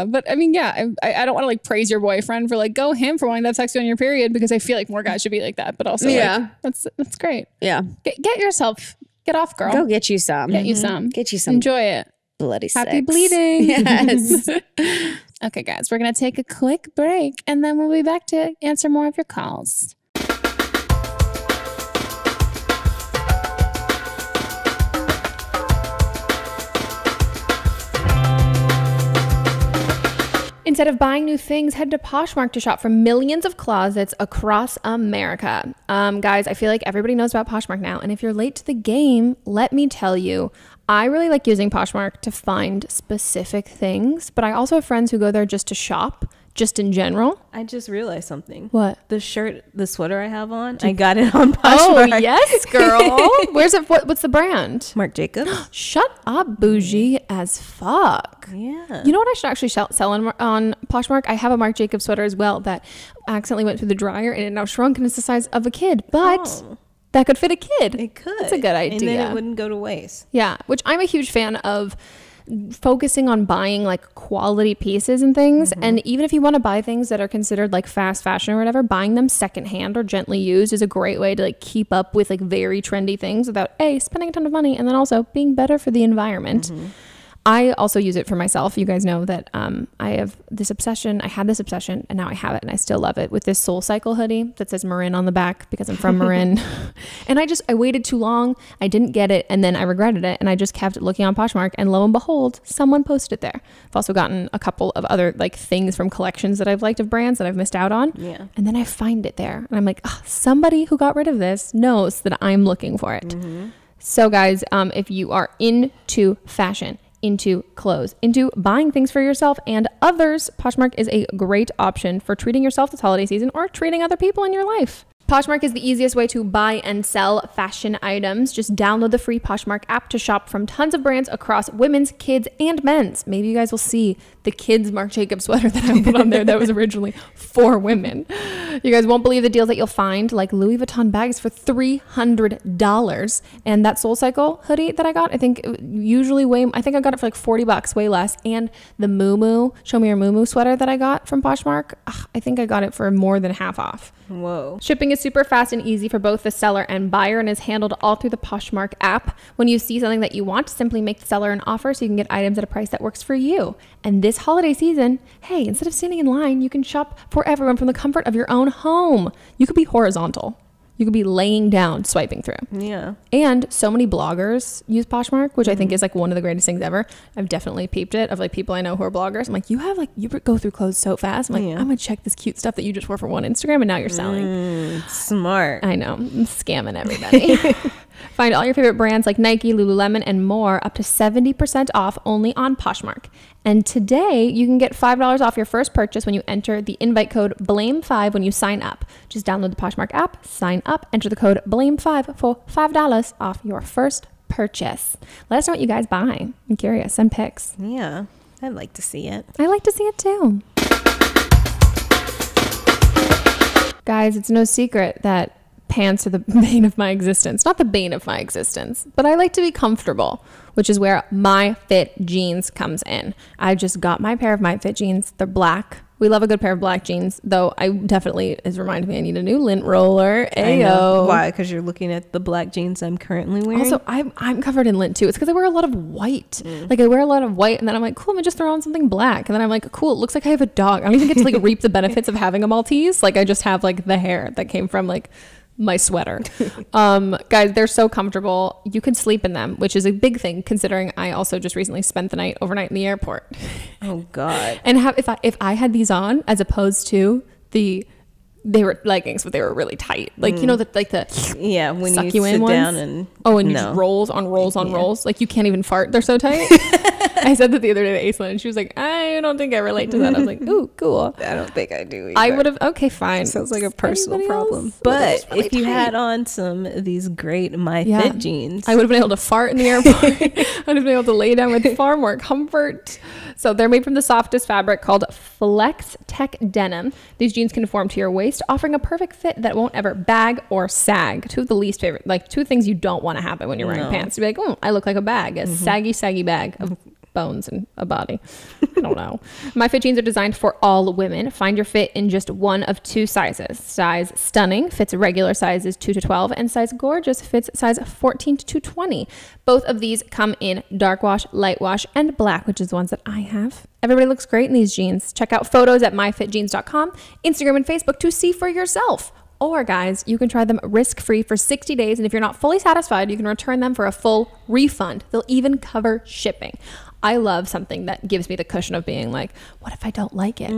But I mean, I don't want to like praise your boyfriend for like go him for wanting to have sex on your period because I feel like more guys should be like that. But also, like, that's great. Yeah. Get off, girl. Go get you some. Get you some. Get you some. Enjoy it. Bloody Happy sex. bleeding. Yes. Okay, guys, we're going to take a quick break and then we'll be back to answer more of your calls. Instead of buying new things, head to Poshmark to shop from millions of closets across America. Guys, I feel like everybody knows about Poshmark now. And if you're late to the game, let me tell you, I really like using Poshmark to find specific things, but I also have friends who go there just to shop, just in general. I just realized something. What? The sweater I have on, I got it on Poshmark. Oh, yes, girl. Where's it? What's the brand? Marc Jacobs. Shut up, bougie as fuck. Yeah. You know what I should actually sell on Poshmark? I have a Marc Jacobs sweater as well that accidentally went through the dryer and it now shrunk and it's the size of a kid, but that could fit a kid. It could. That's a good idea. And then it wouldn't go to waste. Yeah, which I'm a huge fan of, focusing on buying like quality pieces and things. And even if you want to buy things that are considered like fast fashion or whatever, buying them secondhand or gently used is a great way to like keep up with like very trendy things without spending a ton of money, and then also being better for the environment. I also use it for myself. You guys know that I have this obsession. I had this obsession and now I have it and I still love it, with this Soul Cycle hoodie that says Marin on the back because I'm from Marin. And I waited too long. I didn't get it and then I regretted it, and I just kept looking on Poshmark, and lo and behold, someone posted it there. I've also gotten a couple of other like things from collections that I've liked of brands that I've missed out on. Yeah. And then I find it there and I'm like, somebody who got rid of this knows that I'm looking for it. So guys, if you are into fashion, into clothes, into buying things for yourself and others, Poshmark is a great option for treating yourself this holiday season or treating other people in your life. Poshmark is the easiest way to buy and sell fashion items. Just download the free Poshmark app to shop from tons of brands across women's, kids, and men's. Maybe you guys will see the kids' Marc Jacobs sweater that I put on there that was originally for women. You guys won't believe the deals that you'll find, like Louis Vuitton bags for $300. And that Soul Cycle hoodie that I got, I think I got it for like $40, way less. And the Moo Show Me Your Moo sweater that I got from Poshmark, I think I got it for more than half off. Whoa. Shipping is super fast and easy for both the seller and buyer, and is handled all through the Poshmark app. When you see something that you want, simply make the seller an offer so you can get items at a price that works for you. And this holiday season, hey, instead of standing in line, you can shop for everyone from the comfort of your own home. You could be horizontal. You could be laying down, swiping through. Yeah. And so many bloggers use Poshmark, which I think is like one of the greatest things ever. I've definitely peeped it, of like people I know who are bloggers. I'm like, you go through clothes so fast. I'm like, I'm gonna check this cute stuff that you just wore for one Instagram and now you're selling. Smart. I know. I'm scamming everybody. Find all your favorite brands like Nike, Lululemon, and more up to 70% off only on Poshmark. And today you can get $5 off your first purchase when you enter the invite code BLAME5 when you sign up. Just download the Poshmark app, sign up, enter the code BLAME5 for $5 off your first purchase. Let us know what you guys buy. I'm curious. Send pics. Yeah, I'd like to see it. I like to see it too. Guys, it's no secret that pants are the bane of my existence. Not the bane of my existence, but I like to be comfortable, which is where My Fit jeans comes in. I just got my pair of My Fit jeans. They're black. We love a good pair of black jeans, though it's reminded me I need a new lint roller. Ayo. Why? Because you're looking at the black jeans I'm currently wearing. Also, I'm covered in lint too. It's because I wear a lot of white. Like I wear a lot of white and then I'm like, cool, I'm gonna just throw on something black. And then I'm like, cool, it looks like I have a dog. I don't even get to like reap the benefits of having a Maltese. Like I just have like the hair that came from like my sweater. Guys, they're so comfortable. You could sleep in them, which is a big thing considering I also just recently spent the night overnight in the airport. Oh God. And if I had these on as opposed to they were leggings, but they were really tight. Like, you know, when you sit down and you just rolls on rolls. Like you can't even fart. They're so tight. I said that the other day to Aislinn and she was like, I don't think I relate to that. I was like, ooh, cool. I don't think I do either. I would have, okay, fine. Sounds like a personal problem. But really if you had on some of these great My Fit jeans, I would have been able to fart in the airport. I would have been able to lay down with far more comfort. So they're made from the softest fabric called Flex Tech Denim. These jeans conform to your waist, offering a perfect fit that won't ever bag or sag. Two of the least favorite, like two things you don't want to happen when you're wearing pants. You'd be like, I look like a bag, a saggy bag of bones and a body. I don't know. My Fit jeans are designed for all women. Find your fit in just one of two sizes. Size Stunning fits regular sizes 2 to 12, and Size Gorgeous fits size 14 to 20. Both of these come in dark wash, light wash, and black, which is the ones that I have. Everybody looks great in these jeans. Check out photos at myfitjeans.com, Instagram and Facebook to see for yourself. Or guys, you can try them risk-free for 60 days. And if you're not fully satisfied, you can return them for a full refund. They'll even cover shipping. I love something that gives me the cushion of being like, what if I don't like it?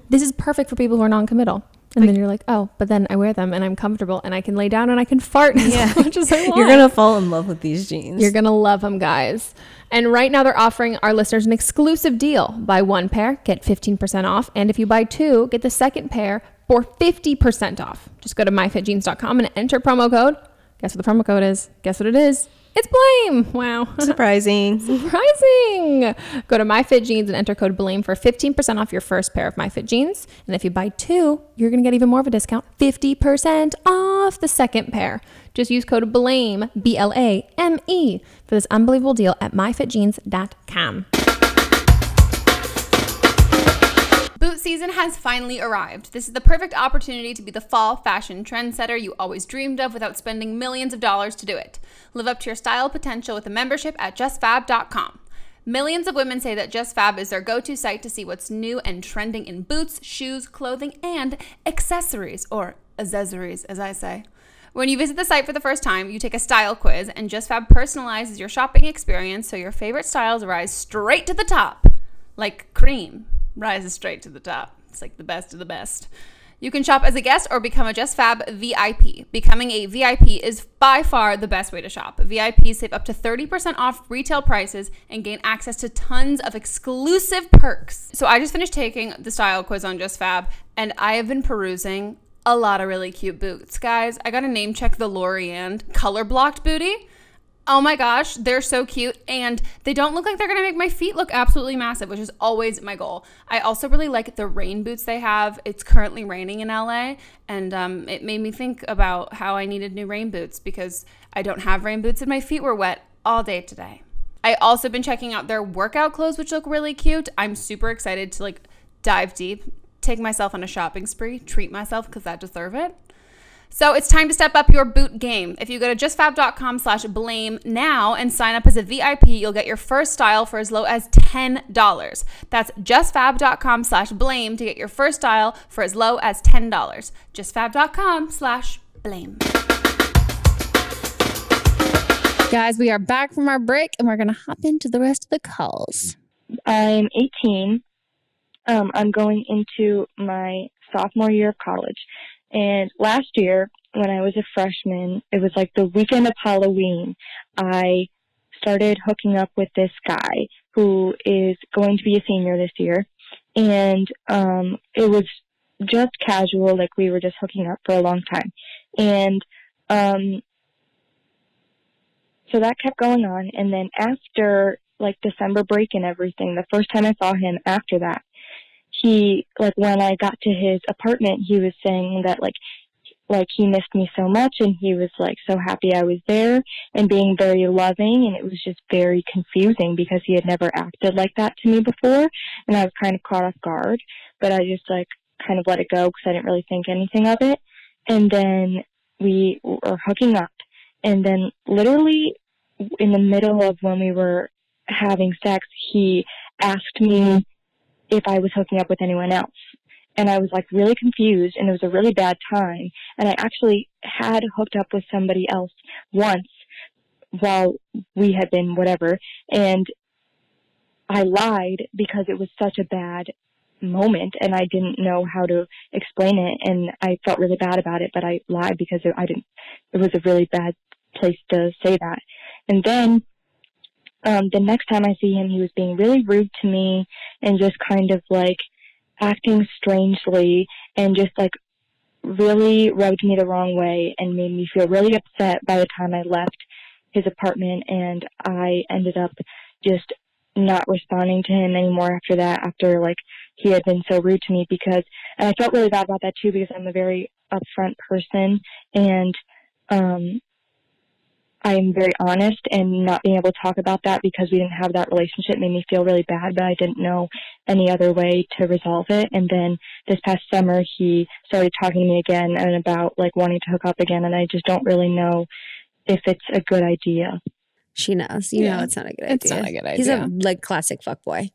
This is perfect for people who are non-committal. And then you're like, oh, but then I wear them and I'm comfortable and I can lay down and I can fart as much as I want. You're going to fall in love with these jeans. You're going to love them, guys. And right now they're offering our listeners an exclusive deal. Buy one pair, get 15% off. And if you buy two, get the second pair for 50% off. Just go to myfitjeans.com and enter promo code. Guess what the promo code is? Guess what it is? It's BLAME. Wow. Surprising. Surprising. Go to MyFitJeans and enter code BLAME for 15% off your first pair of MyFit jeans. And if you buy two, you're going to get even more of a discount, 50% off the second pair. Just use code BLAME, BLAME, for this unbelievable deal at myfitjeans.com. Boot season has finally arrived. This is the perfect opportunity to be the fall fashion trendsetter you always dreamed of without spending millions of dollars to do it. Live up to your style potential with a membership at JustFab.com. Millions of women say that JustFab is their go-to site to see what's new and trending in boots, shoes, clothing, and accessories, or accessories, as I say. When you visit the site for the first time, you take a style quiz, and JustFab personalizes your shopping experience so your favorite styles rise straight to the top, like cream rises straight to the top. It's like the best of the best. You can shop as a guest or become a JustFab VIP. Becoming a VIP is by far the best way to shop. VIPs save up to 30% off retail prices and gain access to tons of exclusive perks. So I just finished taking the style quiz on JustFab, and I have been perusing a lot of really cute boots. Guys, I got to name check the Lorianne color blocked booty. Oh my gosh, they're so cute, and they don't look like they're gonna make my feet look absolutely massive, which is always my goal. I also really like the rain boots they have. It's currently raining in LA, and it made me think about how I needed new rain boots because I don't have rain boots and my feet were wet all day today. I also been checking out their workout clothes, which look really cute. I'm super excited to like dive deep, take myself on a shopping spree, treat myself because I deserve it. So it's time to step up your boot game. If you go to justfab.com/blame now and sign up as a VIP, you'll get your first style for as low as $10. That's justfab.com/blame to get your first style for as low as $10. justfab.com/blame. Guys, we are back from our break and we're going to hop into the rest of the calls. I'm 18. I'm going into my sophomore year of college. And last year, when I was a freshman, it was like the weekend of Halloween, I started hooking up with this guy who is going to be a senior this year. And it was just casual, like we were just hooking up for a long time. And so that kept going on. And then after like December break and everything, the first time I saw him after that, he, like, when I got to his apartment, he was saying that, like he missed me so much, and he was, like, so happy I was there, and being very loving, and it was just very confusing, because he had never acted like that to me before, and I was kind of caught off guard, but I just, like, kind of let it go, because I didn't really think anything of it, and then we were hooking up, and then literally in the middle of when we were having sex, he asked me if I was hooking up with anyone else. And I was like really confused, and it was a really bad time. And I actually had hooked up with somebody else once while we had been whatever. And I lied because it was such a bad moment and I didn't know how to explain it. And I felt really bad about it, but I lied because it was a really bad place to say that. And then the next time I see him, he was being really rude to me and just kind of like acting strangely and just like really rubbed me the wrong way and made me feel really upset by the time I left his apartment. And I ended up just not responding to him anymore after that, after like he had been so rude to me, and I felt really bad about that too, because I'm a very upfront person, and I'm very honest, and not being able to talk about that because we didn't have that relationship made me feel really bad, but I didn't know any other way to resolve it. And then this past summer, he started talking to me again and about like wanting to hook up again, and I just don't really know if it's a good idea. She knows. You know it's not a good idea. It's not a good idea. He's a like classic fuckboy.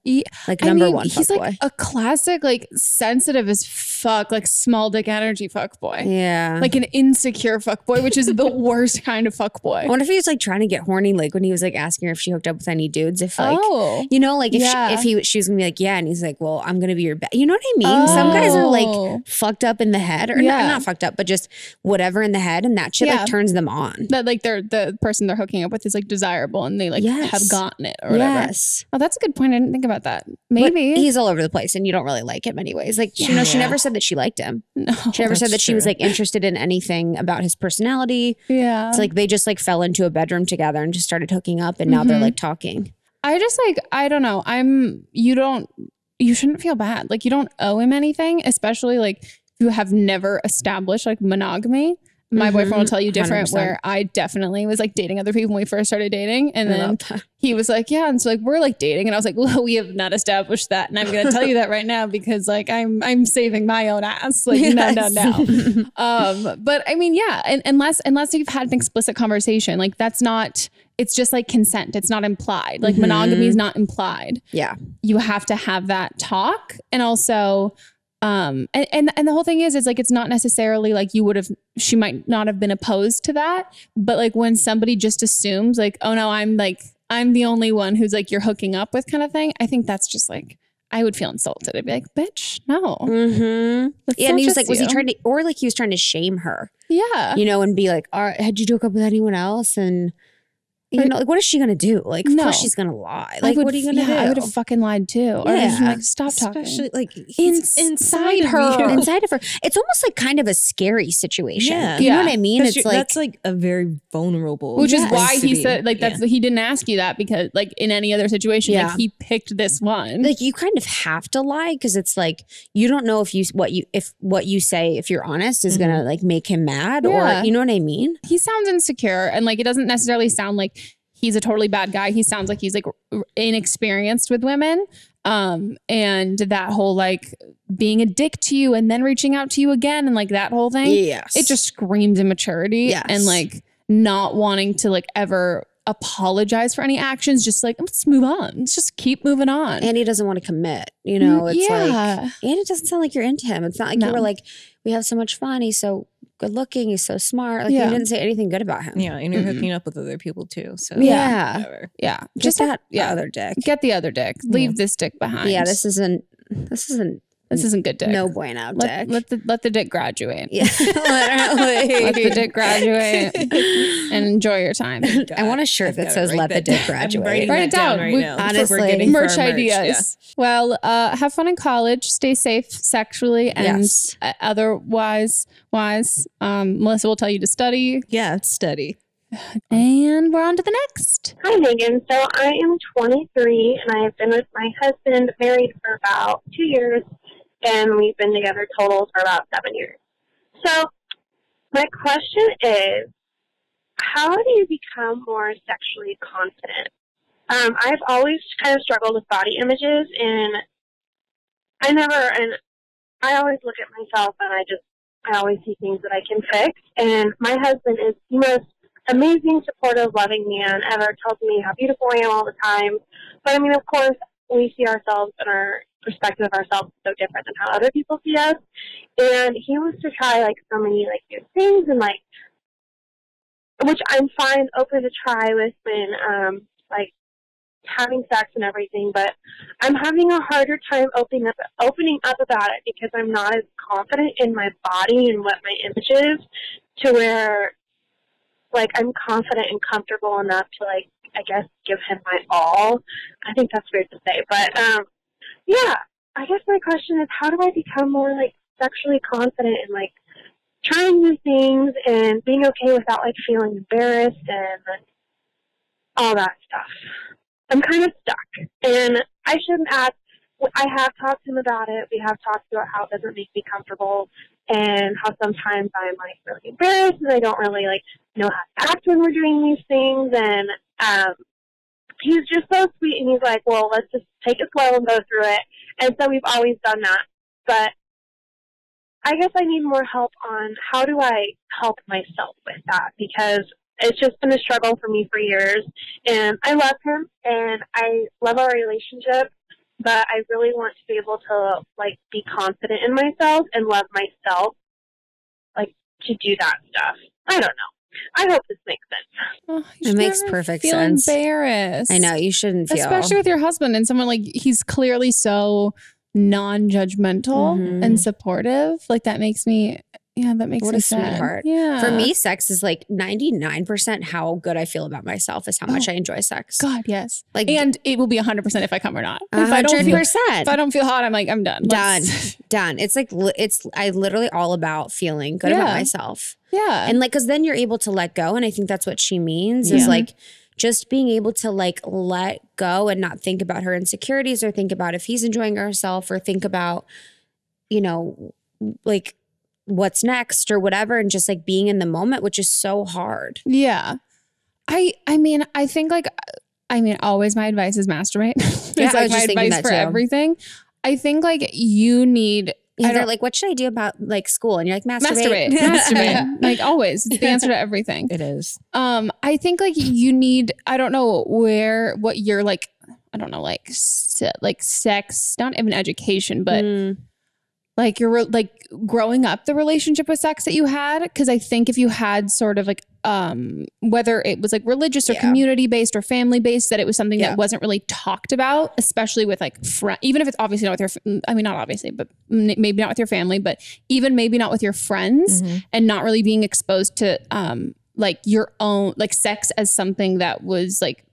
Like I mean, one he's fuckboy. like a classic, like sensitive as fuck, like small dick energy fuckboy. Yeah. Like an insecure fuckboy, which is the worst kind of fuckboy. I wonder if he was like trying to get horny, like when he was like asking her if she hooked up with any dudes, if like, you know, like if she was gonna be like, yeah. And he's like, well, I'm gonna be your you know what I mean? Some guys are like fucked up in the head or not fucked up, but just whatever in the head. And that shit like turns them on. That like the person they're hooking up with is like desirable and they like have gotten it or whatever. Yes. Oh, that's a good point. I didn't think about that. Maybe. But he's all over the place and you don't really like him anyways. Like, you know, she never said that she liked him. No, she never said that she was like interested in anything about his personality. Yeah. It's like they just like fell into a bedroom together and just started hooking up and now they're like talking. I just like, I don't know. You shouldn't feel bad. Like you don't owe him anything, especially like if you have never established like monogamy. My boyfriend will tell you different 100%. Where I definitely was like dating other people when we first started dating. And then he was like, yeah. And so like, we're like dating. And I was like, well, we have not established that. And I'm going to tell you that right now because like, I'm saving my own ass. Like, no. But I mean, yeah. And unless you've had an explicit conversation, like that's not, it's just like consent. It's not implied. Like monogamy is not implied. Yeah. You have to have that talk. And also, and the whole thing is like, it's not necessarily like she might not have been opposed to that, but like when somebody just assumes like, oh no, I'm the only one who's like, you're hooking up with kind of thing. I think that's just like, I would feel insulted. I'd be like, bitch, no. Yeah. And he was like, was he trying to, or like he was trying to shame her? Yeah. You know, and be like, all right, had you hook up with anyone else? And you know, like, what is she gonna do? Like, of course she's gonna lie. Like, what are you gonna do? I would have fucking lied too. Or just like, stop talking. Especially like inside her. Inside of her. It's almost like kind of a scary situation. Yeah. You know what I mean? It's like that's like a very vulnerable. Which is why he said like he didn't ask you that because like in any other situation, like he picked this one. Like you kind of have to lie because it's like you don't know if what you say, if you're honest, is gonna like make him mad or you know what I mean? He sounds insecure and like it doesn't necessarily sound like he's a totally bad guy. He sounds like he's like inexperienced with women. And that whole like being a dick to you and then reaching out to you again and like that whole thing. Yes. It just screams immaturity and like not wanting to like ever apologize for any actions. Just like, let's move on. Let's just keep moving on. And he doesn't want to commit, you know, it's like, and it doesn't sound like you're into him. It's not like you were like, we have so much fun. He's so good looking. He's so smart. Like you didn't say anything good about him. Yeah. And you're hooking up with other people too. So whatever. Yeah. Just that other dick. Get the other dick. Leave this dick behind. Yeah. This isn't good dick. No bueno dick. Let the dick graduate. Yeah. Literally. Let the dick graduate and enjoy your time. I want a shirt that says let the dick graduate. Write it down right now. Honestly. Merch ideas. Yeah. Well, have fun in college. Stay safe sexually and otherwise. Melissa will tell you to study. Yeah, study. And we're on to the next. Hi, Megan. So I am 23 and I have been with my husband married for about 2 years. And we've been together total for about 7 years. So my question is, how do you become more sexually confident? I've always kind of struggled with body images, and I always look at myself and I always see things that I can fix. And my husband is the most amazing, supportive, loving man ever. Tells me how beautiful I am all the time. But I mean, of course, we see ourselves and our perspective of ourselves is so different than how other people see us. And he wants to try like so many like new things and like, which I'm fine, open to try with when like having sex and everything. But I'm having a harder time opening up about it because I'm not as confident in my body and what my image is to where like I'm confident and comfortable enough to like, I guess, give him my all. I think that's weird to say, but yeah, I guess my question is, how do I become more like sexually confident and like trying new things and being okay without like feeling embarrassed and all that stuff? I'm kind of stuck, and I shouldn't ask. I have talked to him about it. We have talked about how it doesn't make me comfortable and how sometimes I'm like really embarrassed and I don't really like know how to act when we're doing these things. And he's just so sweet, and he's like, well, let's just take it slow and go through it. And so we've always done that. But I guess I need more help on how do I help myself with that, because It's just been a struggle for me for years. And I love him and I love our relationship, but I really want to be able to, like, be confident in myself and love myself, like, to do that stuff. I don't know. I hope this makes sense. Oh, it makes perfect sense. Embarrassed. I know, you shouldn't feel. Especially with your husband and someone like, he's clearly so non-judgmental and supportive. Like, that makes me... Yeah, that makes me sad. Sweetheart. Yeah. For me, sex is like 99% how good I feel about myself is how much I enjoy sex. God, yes. Like, and it will be 100% if I come or not. 100%. If I don't feel hot, I'm like, I'm done. Done. It's like, I literally all about feeling good about myself. Yeah. And like, cause then you're able to let go. And I think that's what she means is like, just being able to like let go and not think about her insecurities or think about if he's enjoying herself or think about, you know, like, what's next or whatever, and just like being in the moment, which is so hard. Yeah. I mean, I think like, always my advice is masturbate. It's like my advice for everything. I think like you need... They're like, what should I do about like school? And you're like, masturbate. Masturbate. Like always. It's the answer to everything. It is. I think like you need, I don't know what you're like, I don't know, like sex, not even education, but like you're like growing up, the relationship with sex that you had. Cause I think if you had sort of like, whether it was like religious or community based or family based, that it was something that wasn't really talked about, especially with like even if it's obviously not with your, I mean, not obviously, but maybe not with your family, but even maybe not with your friends and not really being exposed to, like your own, like sex as something that was like,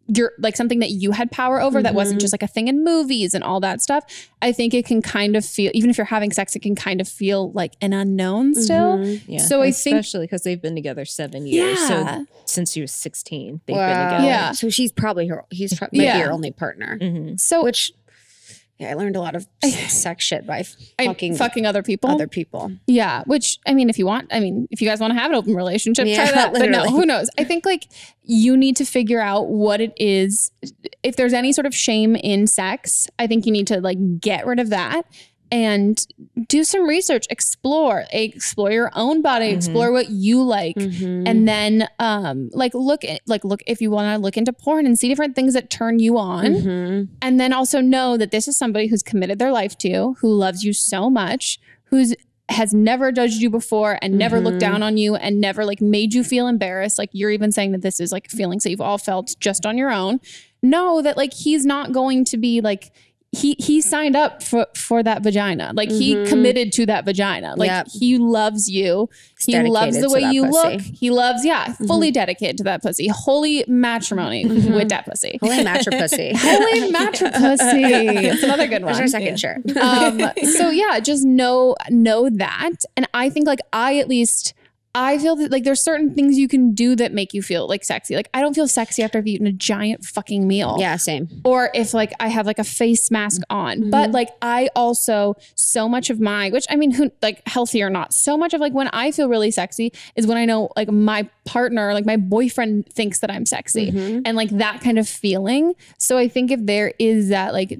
you're like something that you had power over that wasn't just like a thing in movies and all that stuff. I think it can kind of feel, even if you're having sex, it can kind of feel like an unknown still. Yeah. So I think, especially because they've been together 7 years. So since she was 16, they've been together. Yeah. So he's probably maybe your only partner. So which I learned a lot of sex shit by fucking other people. Yeah. Which, I mean, if you guys want to have an open relationship, try that. But no, who knows? I think like you need to figure out what it is. If there's any sort of shame in sex, I think you need to like get rid of that and do some research, explore your own body, explore what you like. And then look if you want to look into porn and see different things that turn you on. And then also know that this is somebody who's committed their life to you, who loves you so much, has never judged you before and never looked down on you and never like made you feel embarrassed. Like you're even saying that this is like feelings that you've all felt just on your own. Know that like he's not going to be like, he signed up for that vagina. Like he committed to that vagina. Like he loves you. He loves the way you look. He loves, fully dedicated to that pussy. Holy matrimony with that pussy. Holy matcha pussy. Holy matcha pussy. It's another good one. There's our second shirt. So yeah, just know that. And I think like I feel that like there's certain things you can do that make you feel like sexy. Like I don't feel sexy after I've eaten a giant fucking meal. Yeah, same. Or if like I have like a face mask on. But like I also, so much of which I mean, who like healthy or not, so much of like when I feel really sexy is when I know like my partner, like my boyfriend thinks that I'm sexy and like that kind of feeling. So I think if there is that like,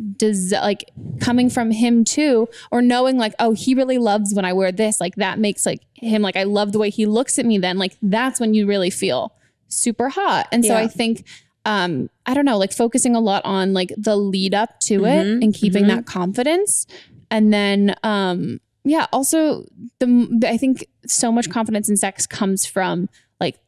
coming from him too, or knowing like, oh, he really loves when I wear this, like that makes like him, like I love the way he looks at me, then like that's when you really feel super hot. And so I think I don't know, like focusing a lot on like the lead up to it and keeping that confidence. And then also I think so much confidence in sex comes from like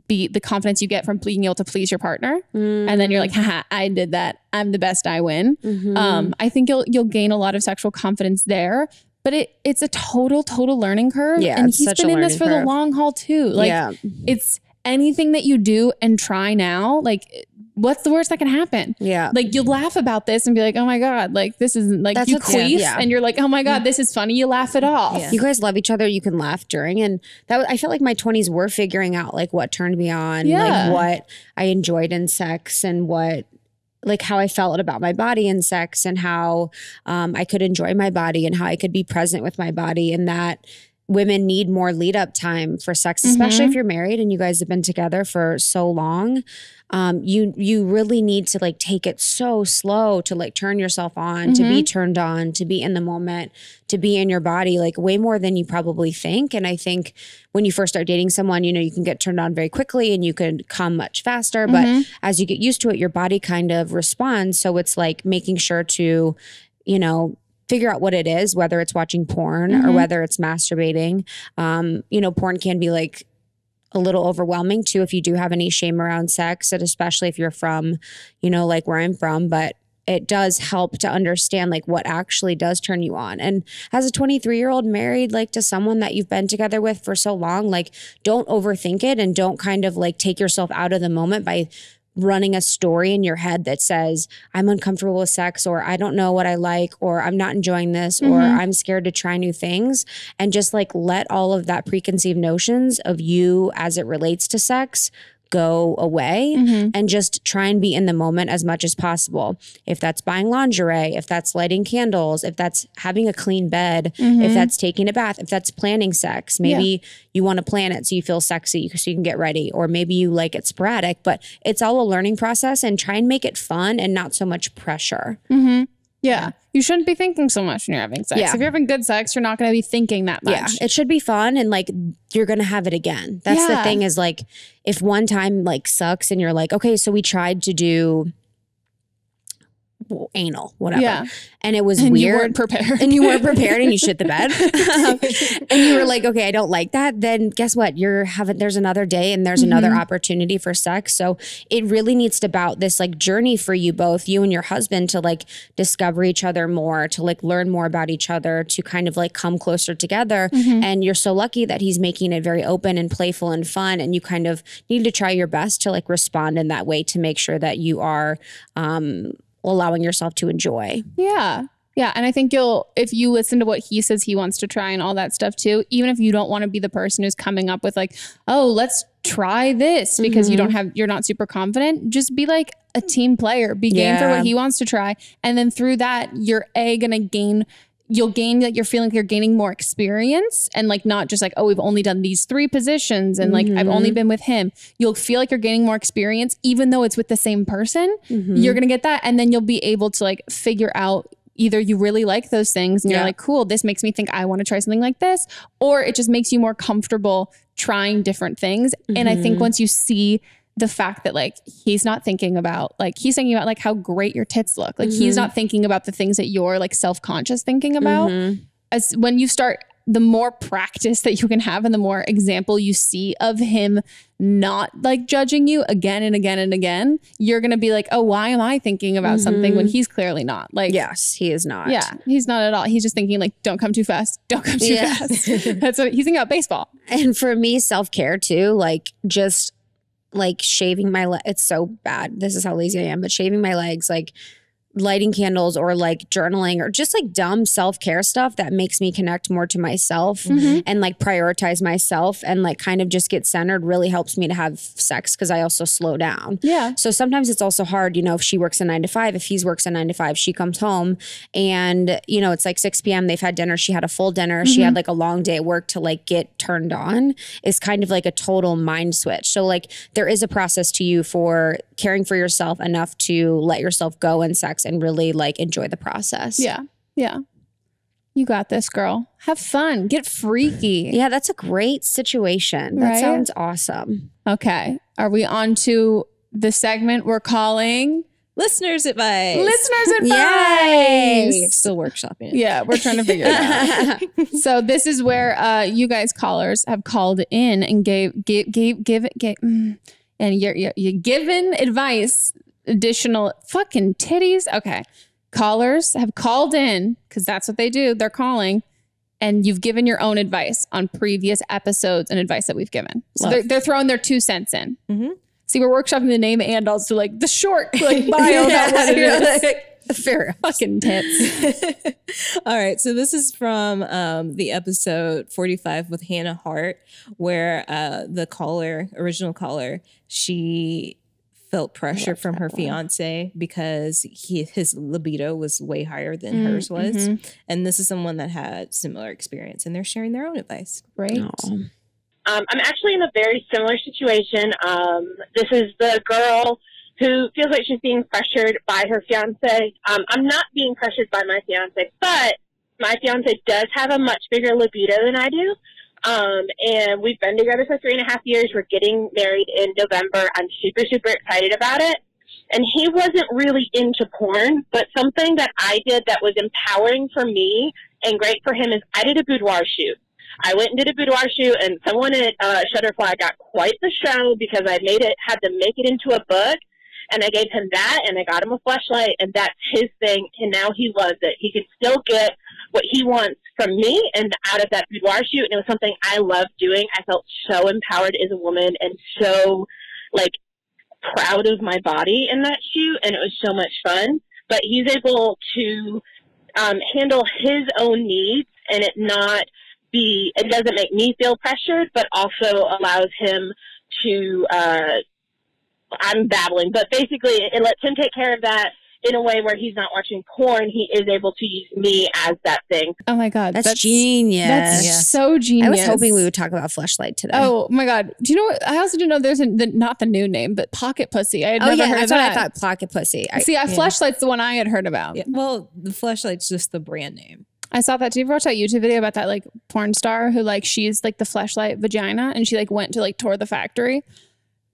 the confidence you get from being able to please your partner. And then you're like, haha, I did that, I'm the best, I win. I think you'll gain a lot of sexual confidence there. But it's a total learning curve. Yeah, and he's been in this for the long haul too. Like it's anything that you do and try now, like what's the worst that can happen? Yeah. Like you'll laugh about this and be like, oh my God, like this isn't like you queef and you're like, oh my God, this is funny. You laugh it off. Yeah. You guys love each other. You can laugh during. And I felt like my 20s were figuring out like what turned me on, like what I enjoyed in sex and like how I felt about my body in sex and how I could enjoy my body and how I could be present with my body. And that women need more lead up time for sex, especially if you're married and you guys have been together for so long. You really need to like take it so slow to like turn yourself on, to be turned on, to be in the moment, to be in your body, like way more than you probably think. And I think when you first start dating someone, you know, you can get turned on very quickly and you can come much faster. But as you get used to it, your body kind of responds. So it's like making sure to, you know, figure out what it is, whether it's watching porn or whether it's masturbating. You know, porn can be like a little overwhelming too if you do have any shame around sex, and especially if you're from, you know, like where I'm from. But it does help to understand like what actually does turn you on. And as a 23-year-old married like to someone that you've been together with for so long, like don't overthink it and don't kind of like take yourself out of the moment by running a story in your head that says, I'm uncomfortable with sex, or I don't know what I like, or I'm not enjoying this, or I'm scared to try new things. And just like let all of that preconceived notions of you as it relates to sex go away and just try and be in the moment as much as possible. If that's buying lingerie, if that's lighting candles, if that's having a clean bed, if that's taking a bath, if that's planning sex, maybe you want to plan it so you feel sexy so you can get ready, or maybe you like it sporadic, but it's all a learning process, and try and make it fun and not so much pressure. Yeah. You shouldn't be thinking so much when you're having sex. If you're having good sex, you're not going to be thinking that much. Yeah. It should be fun, and like you're going to have it again. That's the thing, is like if one time like sucks and you're like, okay, so we tried to do anal, whatever. And it was weird. You weren't prepared. And you weren't prepared and you shit the bed. And you were like, okay, I don't like that. Then guess what? There's another day and there's another opportunity for sex. So it really needs to about this like journey for you both, you and your husband, to like discover each other more, to like learn more about each other, to kind of like come closer together. And you're so lucky that he's making it very open and playful and fun. And you kind of need to try your best to like respond in that way to make sure that you are, allowing yourself to enjoy. Yeah. And I think if you listen to what he says he wants to try and all that stuff too, even if you don't want to be the person who's coming up with like, oh, let's try this, because you're not super confident, just be like a team player, be game for what he wants to try. And then through that, you're you'll gain like, you're feeling like you're gaining more experience, and like not just like, oh, we've only done these 3 positions and like I've only been with him. You'll feel like you're gaining more experience, even though it's with the same person. You're gonna get that, and then you'll be able to like figure out either you really like those things and you're like, cool, this makes me think I want to try something like this, or it just makes you more comfortable trying different things. And I think once you see the fact that like he's thinking about like how great your tits look, like he's not thinking about the things that you're like self-conscious thinking about. As when you start, the more practice that you can have and the more example you see of him not like judging you again and again and again, you're gonna be like, oh, why am I thinking about something when he's clearly not? Like, yes, he is not. Yeah, he's not at all. He's just thinking like, don't come too fast, don't come too fast. That's what he's thinking about, baseball. And for me, self-care too, like just like shaving my legs. It's so bad. This is how lazy I am, but shaving my legs, like lighting candles, or like journaling, or just like dumb self-care stuff that makes me connect more to myself and like prioritize myself and like kind of just get centered really helps me to have sex, because I also slow down. So sometimes it's also hard, you know, if she works a 9 to 5, if he works a 9 to 5, she comes home and, you know, it's like 6 p.m. They've had dinner. She had a full dinner. She had like a long day at work. To like get turned on is kind of like a total mind switch. So like there is a process to you for caring for yourself enough to let yourself go in sex and really like enjoy the process. Yeah. You got this, girl. Have fun. Get freaky. Yeah, that's a great situation. That sounds awesome. Okay. Are we on to the segment we're calling Listener's Advice? Listener's Advice. Yay. Still workshopping it. Yeah, we're trying to figure it out. So this is where you guys callers have called in and give and you're given advice, additional fucking titties. Okay. Callers have called in, because that's what they do. They're calling, and you've given your own advice on previous episodes and advice that we've given. So they're throwing their 2 cents in. See, we're workshopping the name and also like the short like bio about what it is. Fair fucking tits. All right. So this is from the episode 45 with Hannah Hart, where the original caller, she felt pressure from her fiance because his libido was way higher than hers was. And this is someone that had similar experience, and they're sharing their own advice. Right. I'm actually in a very similar situation. This is the girl who feels like she's being pressured by her fiance. I'm not being pressured by my fiance, but my fiance does have a much bigger libido than I do. And we've been together for 3.5 years. We're getting married in November. I'm super, super excited about it. And he wasn't really into porn, but something that I did that was empowering for me and great for him is I did a boudoir shoot. I went and did a boudoir shoot, and someone at Shutterfly got quite the show because I had to make it into a book. And I gave him that, and I got him a fleshlight, and that's his thing, and now he loves it. He can still get what he wants from me and out of that boudoir shoot, and it was something I loved doing. I felt so empowered as a woman and so, like, proud of my body in that shoot, and it was so much fun. But he's able to handle his own needs, and it doesn't make me feel pressured, but also allows him to I'm babbling, but basically it lets him take care of that in a way where he's not watching porn. He is able to use me as that thing. Oh my God. That's genius. That's so genius. I was hoping we would talk about Fleshlight today. Oh my God. Do you know what? I also didn't know there's not the new name, but Pocket Pussy. I had never heard of that. I thought Pocket Pussy. Fleshlight's the one I had heard about. Yeah. Well, the Fleshlight's just the brand name. I saw that. Did you ever watch that YouTube video about that like porn star who like she's like the Fleshlight vagina and she like went to like tour the factory?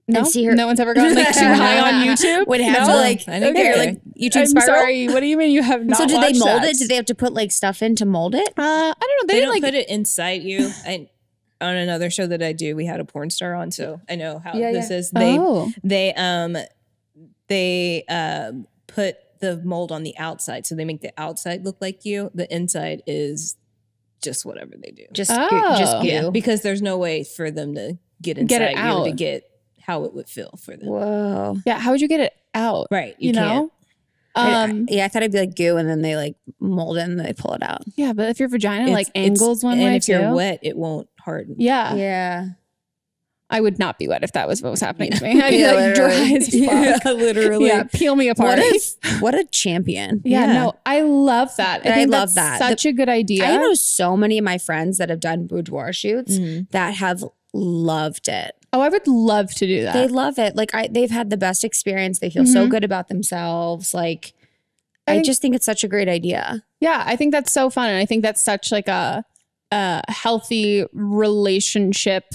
No, no one's ever gotten like too high on YouTube. Would have to like, I think you're like YouTube spiral. I'm sorry. What do you mean you have not? So did they mold that? it? Did they have to put like stuff in to mold it? I don't know. They don't like put it inside you. On another show that I do, we had a porn star on, so I know how this is. They put the mold on the outside, so they make the outside look like you. The inside is just whatever they do. Just goo. Yeah, because there's no way for them to get inside you to get how it would feel for them. Whoa. Yeah, how would you get it out? Right. You know? I thought it'd be like goo and then they like mold it and they pull it out. Yeah, but if your vagina like angles one way, and if you're wet, it won't harden. Yeah. Yeah. I would not be wet if that was what was happening to me. I'd be like dry as fuck. Yeah, literally. Yeah, peel me apart. What a champion. Yeah, no, I love that. I love that. Such a good idea. I know so many of my friends that have done boudoir shoots that have loved it. Oh, I would love to do that. They love it. Like they've had the best experience. They feel so good about themselves. Like I just think it's such a great idea. Yeah, I think that's so fun. And I think that's such like a healthy relationship.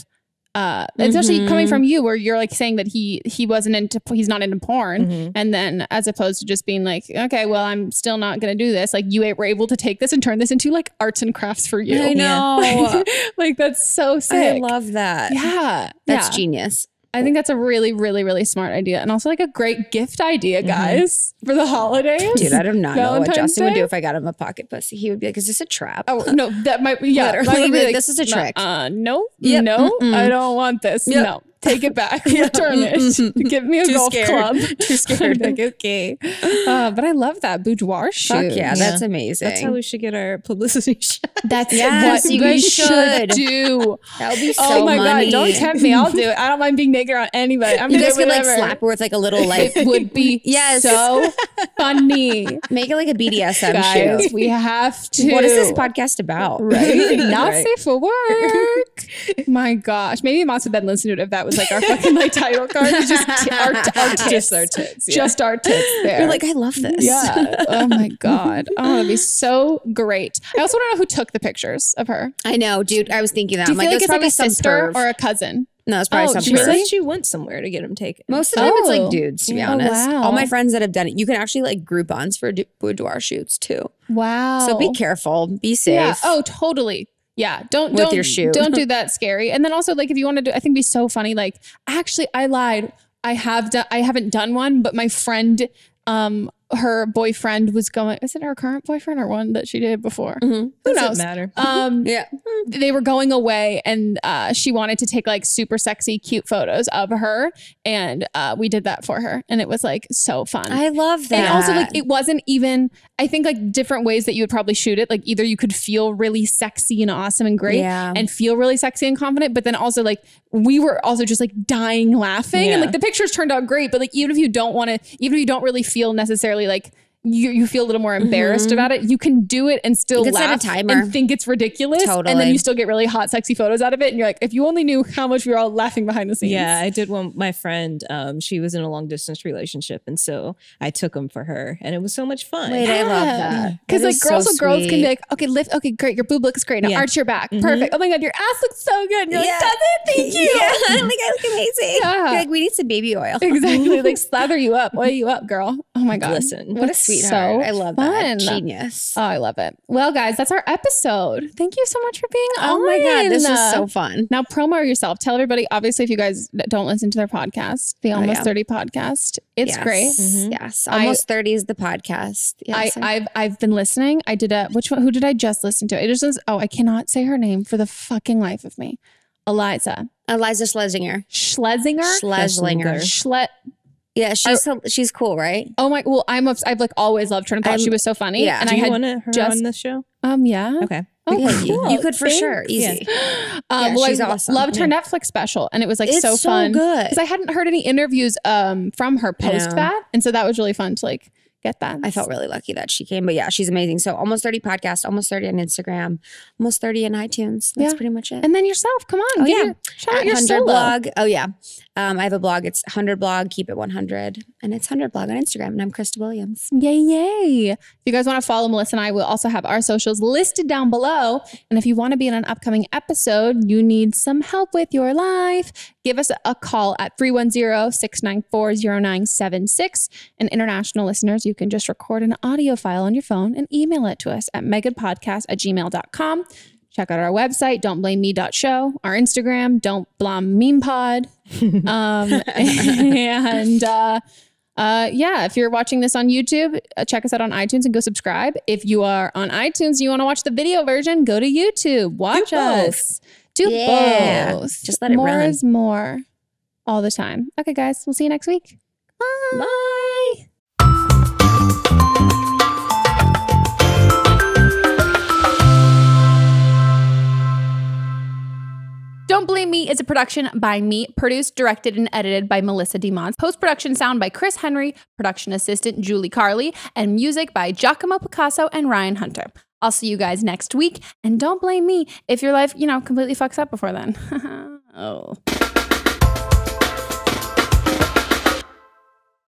Especially coming from you where you're like saying that he's not into porn. And then as opposed to just being like, okay, well, I'm still not going to do this. Like you were able to take this and turn this into like arts and crafts for you. I know. Like that's so sick. I love that. Yeah. That's genius. I think that's a really, really, really smart idea. And also like a great gift idea, guys, for the holidays. Dude, I do not know what Justin would Day? do if I got him a pocket pussy. He would be like, is this a trap? Oh, no, that might be, yeah. Literally, like, this is a trick. No, I don't want this. Yep. No. Take it back. Return it. Give me a golf club. Too scared. Like, okay. But I love that boudoir shoot. Fuck yeah, that's amazing. That's how we should get our publicity shot. That's what you guys should do. That would be so Oh my money. God, don't tempt me. I'll do it. I don't mind being naked on anybody. I'm you gonna guys do could like whatever. slap her with like a little like It would be so funny. Make it like a BDSM Guys, shoot. we have to. What is this podcast about? Right? Not safe for work. My gosh. Maybe Moms would then listen to it if that was like our fucking like title card. It's just our tits. Just our tits. Yeah. Just our tits there. You're like, I love this. Yeah. Oh my God. Oh, that'd be so great. I also want to know who took the pictures of her. I know, dude. I was thinking that. Do you I'm feel like it's like probably a sister or a cousin? No, it's probably some she said she went somewhere to get them taken. Most of the time it's like dudes, to be honest. Wow. All my friends that have done it, you can actually like Groupons for boudoir shoots too. Wow. So be careful. Be safe. Yeah. Oh, totally. Yeah. Don't your shoe. Don't do that scary. And then also like if you want to do, I think it'd be so funny. Like actually I lied. I haven't done one, but my friend, her boyfriend was going, is it her current boyfriend or one that she did before? Who knows? Doesn't matter. Yeah. They were going away and she wanted to take like super sexy, cute photos of her. And we did that for her. And it was like so fun. I love that. And also like it wasn't even I think like different ways that you would probably shoot it. Like either you could feel really sexy and awesome and great and feel really sexy and confident, but then also like we were also just like dying laughing and like the pictures turned out great. But like even if you don't want to, even if you don't really feel necessarily like you feel a little more embarrassed about it, you can do it and still laugh and think it's ridiculous. Totally. And then you still get really hot, sexy photos out of it. And you're like, if you only knew how much we were all laughing behind the scenes. Yeah, I did one. My friend, she was in a long distance relationship. And so I took him for her and it was so much fun. Wait, I love that. Because like girls can be like, okay, lift. Okay, great. Your boob looks great. Now arch your back. Perfect. Oh my God, your ass looks so good. And you're like, does it? Thank you. Like I look amazing. You're like, we need some baby oil. Exactly. Like slather you up. Oil you up, girl. Oh my God. Listen. What a sweetheart. I love that. Genius. Oh, I love it. Well, guys, that's our episode. Thank you so much for being on. Oh my God, this was so fun. Now promo yourself. Tell everybody, obviously, if you guys don't listen to their podcast, the Almost 30 podcast, it's great. Yes. Almost 30 is the podcast. Yes. I've been listening. I did which one? Who did I just listen to? It just says, I cannot say her name for the fucking life of me. Eliza Schlesinger. Yeah, she's cool, right? Oh my! Well, I've like always loved her and thought she was so funny. Yeah. And Do you want her on the show? Yeah. Okay. Oh, cool. You could for sure. Easy. Well, she's I awesome. loved her Netflix special, and it was like It's so fun. good because I hadn't heard any interviews from her post that, and so that was really fun to like get that. I felt really lucky that she came, but yeah, she's amazing. So Almost 30 podcast, Almost 30 on Instagram, Almost 30 in iTunes. That's pretty much it. And then yourself, come on. Shout out your 100 blog. Oh yeah. I have a blog. It's 100 blog, keep it 100. And it's 100 blog on Instagram. And I'm Krista Williams. Yay. If you guys want to follow Melissa and I, we'll also have our socials listed down below. And if you want to be in an upcoming episode, you need some help with your life, give us a call at 310-694-0976. And international listeners, you can just record an audio file on your phone and email it to us at meghanpodcast@gmail.com. Check out our website, don'tblameme.show, our Instagram, don'tblamemepod. If you're watching this on YouTube, check us out on iTunes and go subscribe. If you are on iTunes and you want to watch the video version, go to YouTube. Watch us. Do both. Just let it more run. Is more all the time. Okay, guys. We'll see you next week. Bye. Bye. Don't Blame Me is a production by me, produced, directed, and edited by Melissa DeMont. Post-production sound by Chris Henry, production assistant Julie Carley, and music by Giacomo Picasso and Ryan Hunter. I'll see you guys next week, and don't blame me if your life, completely fucks up before then. Oh.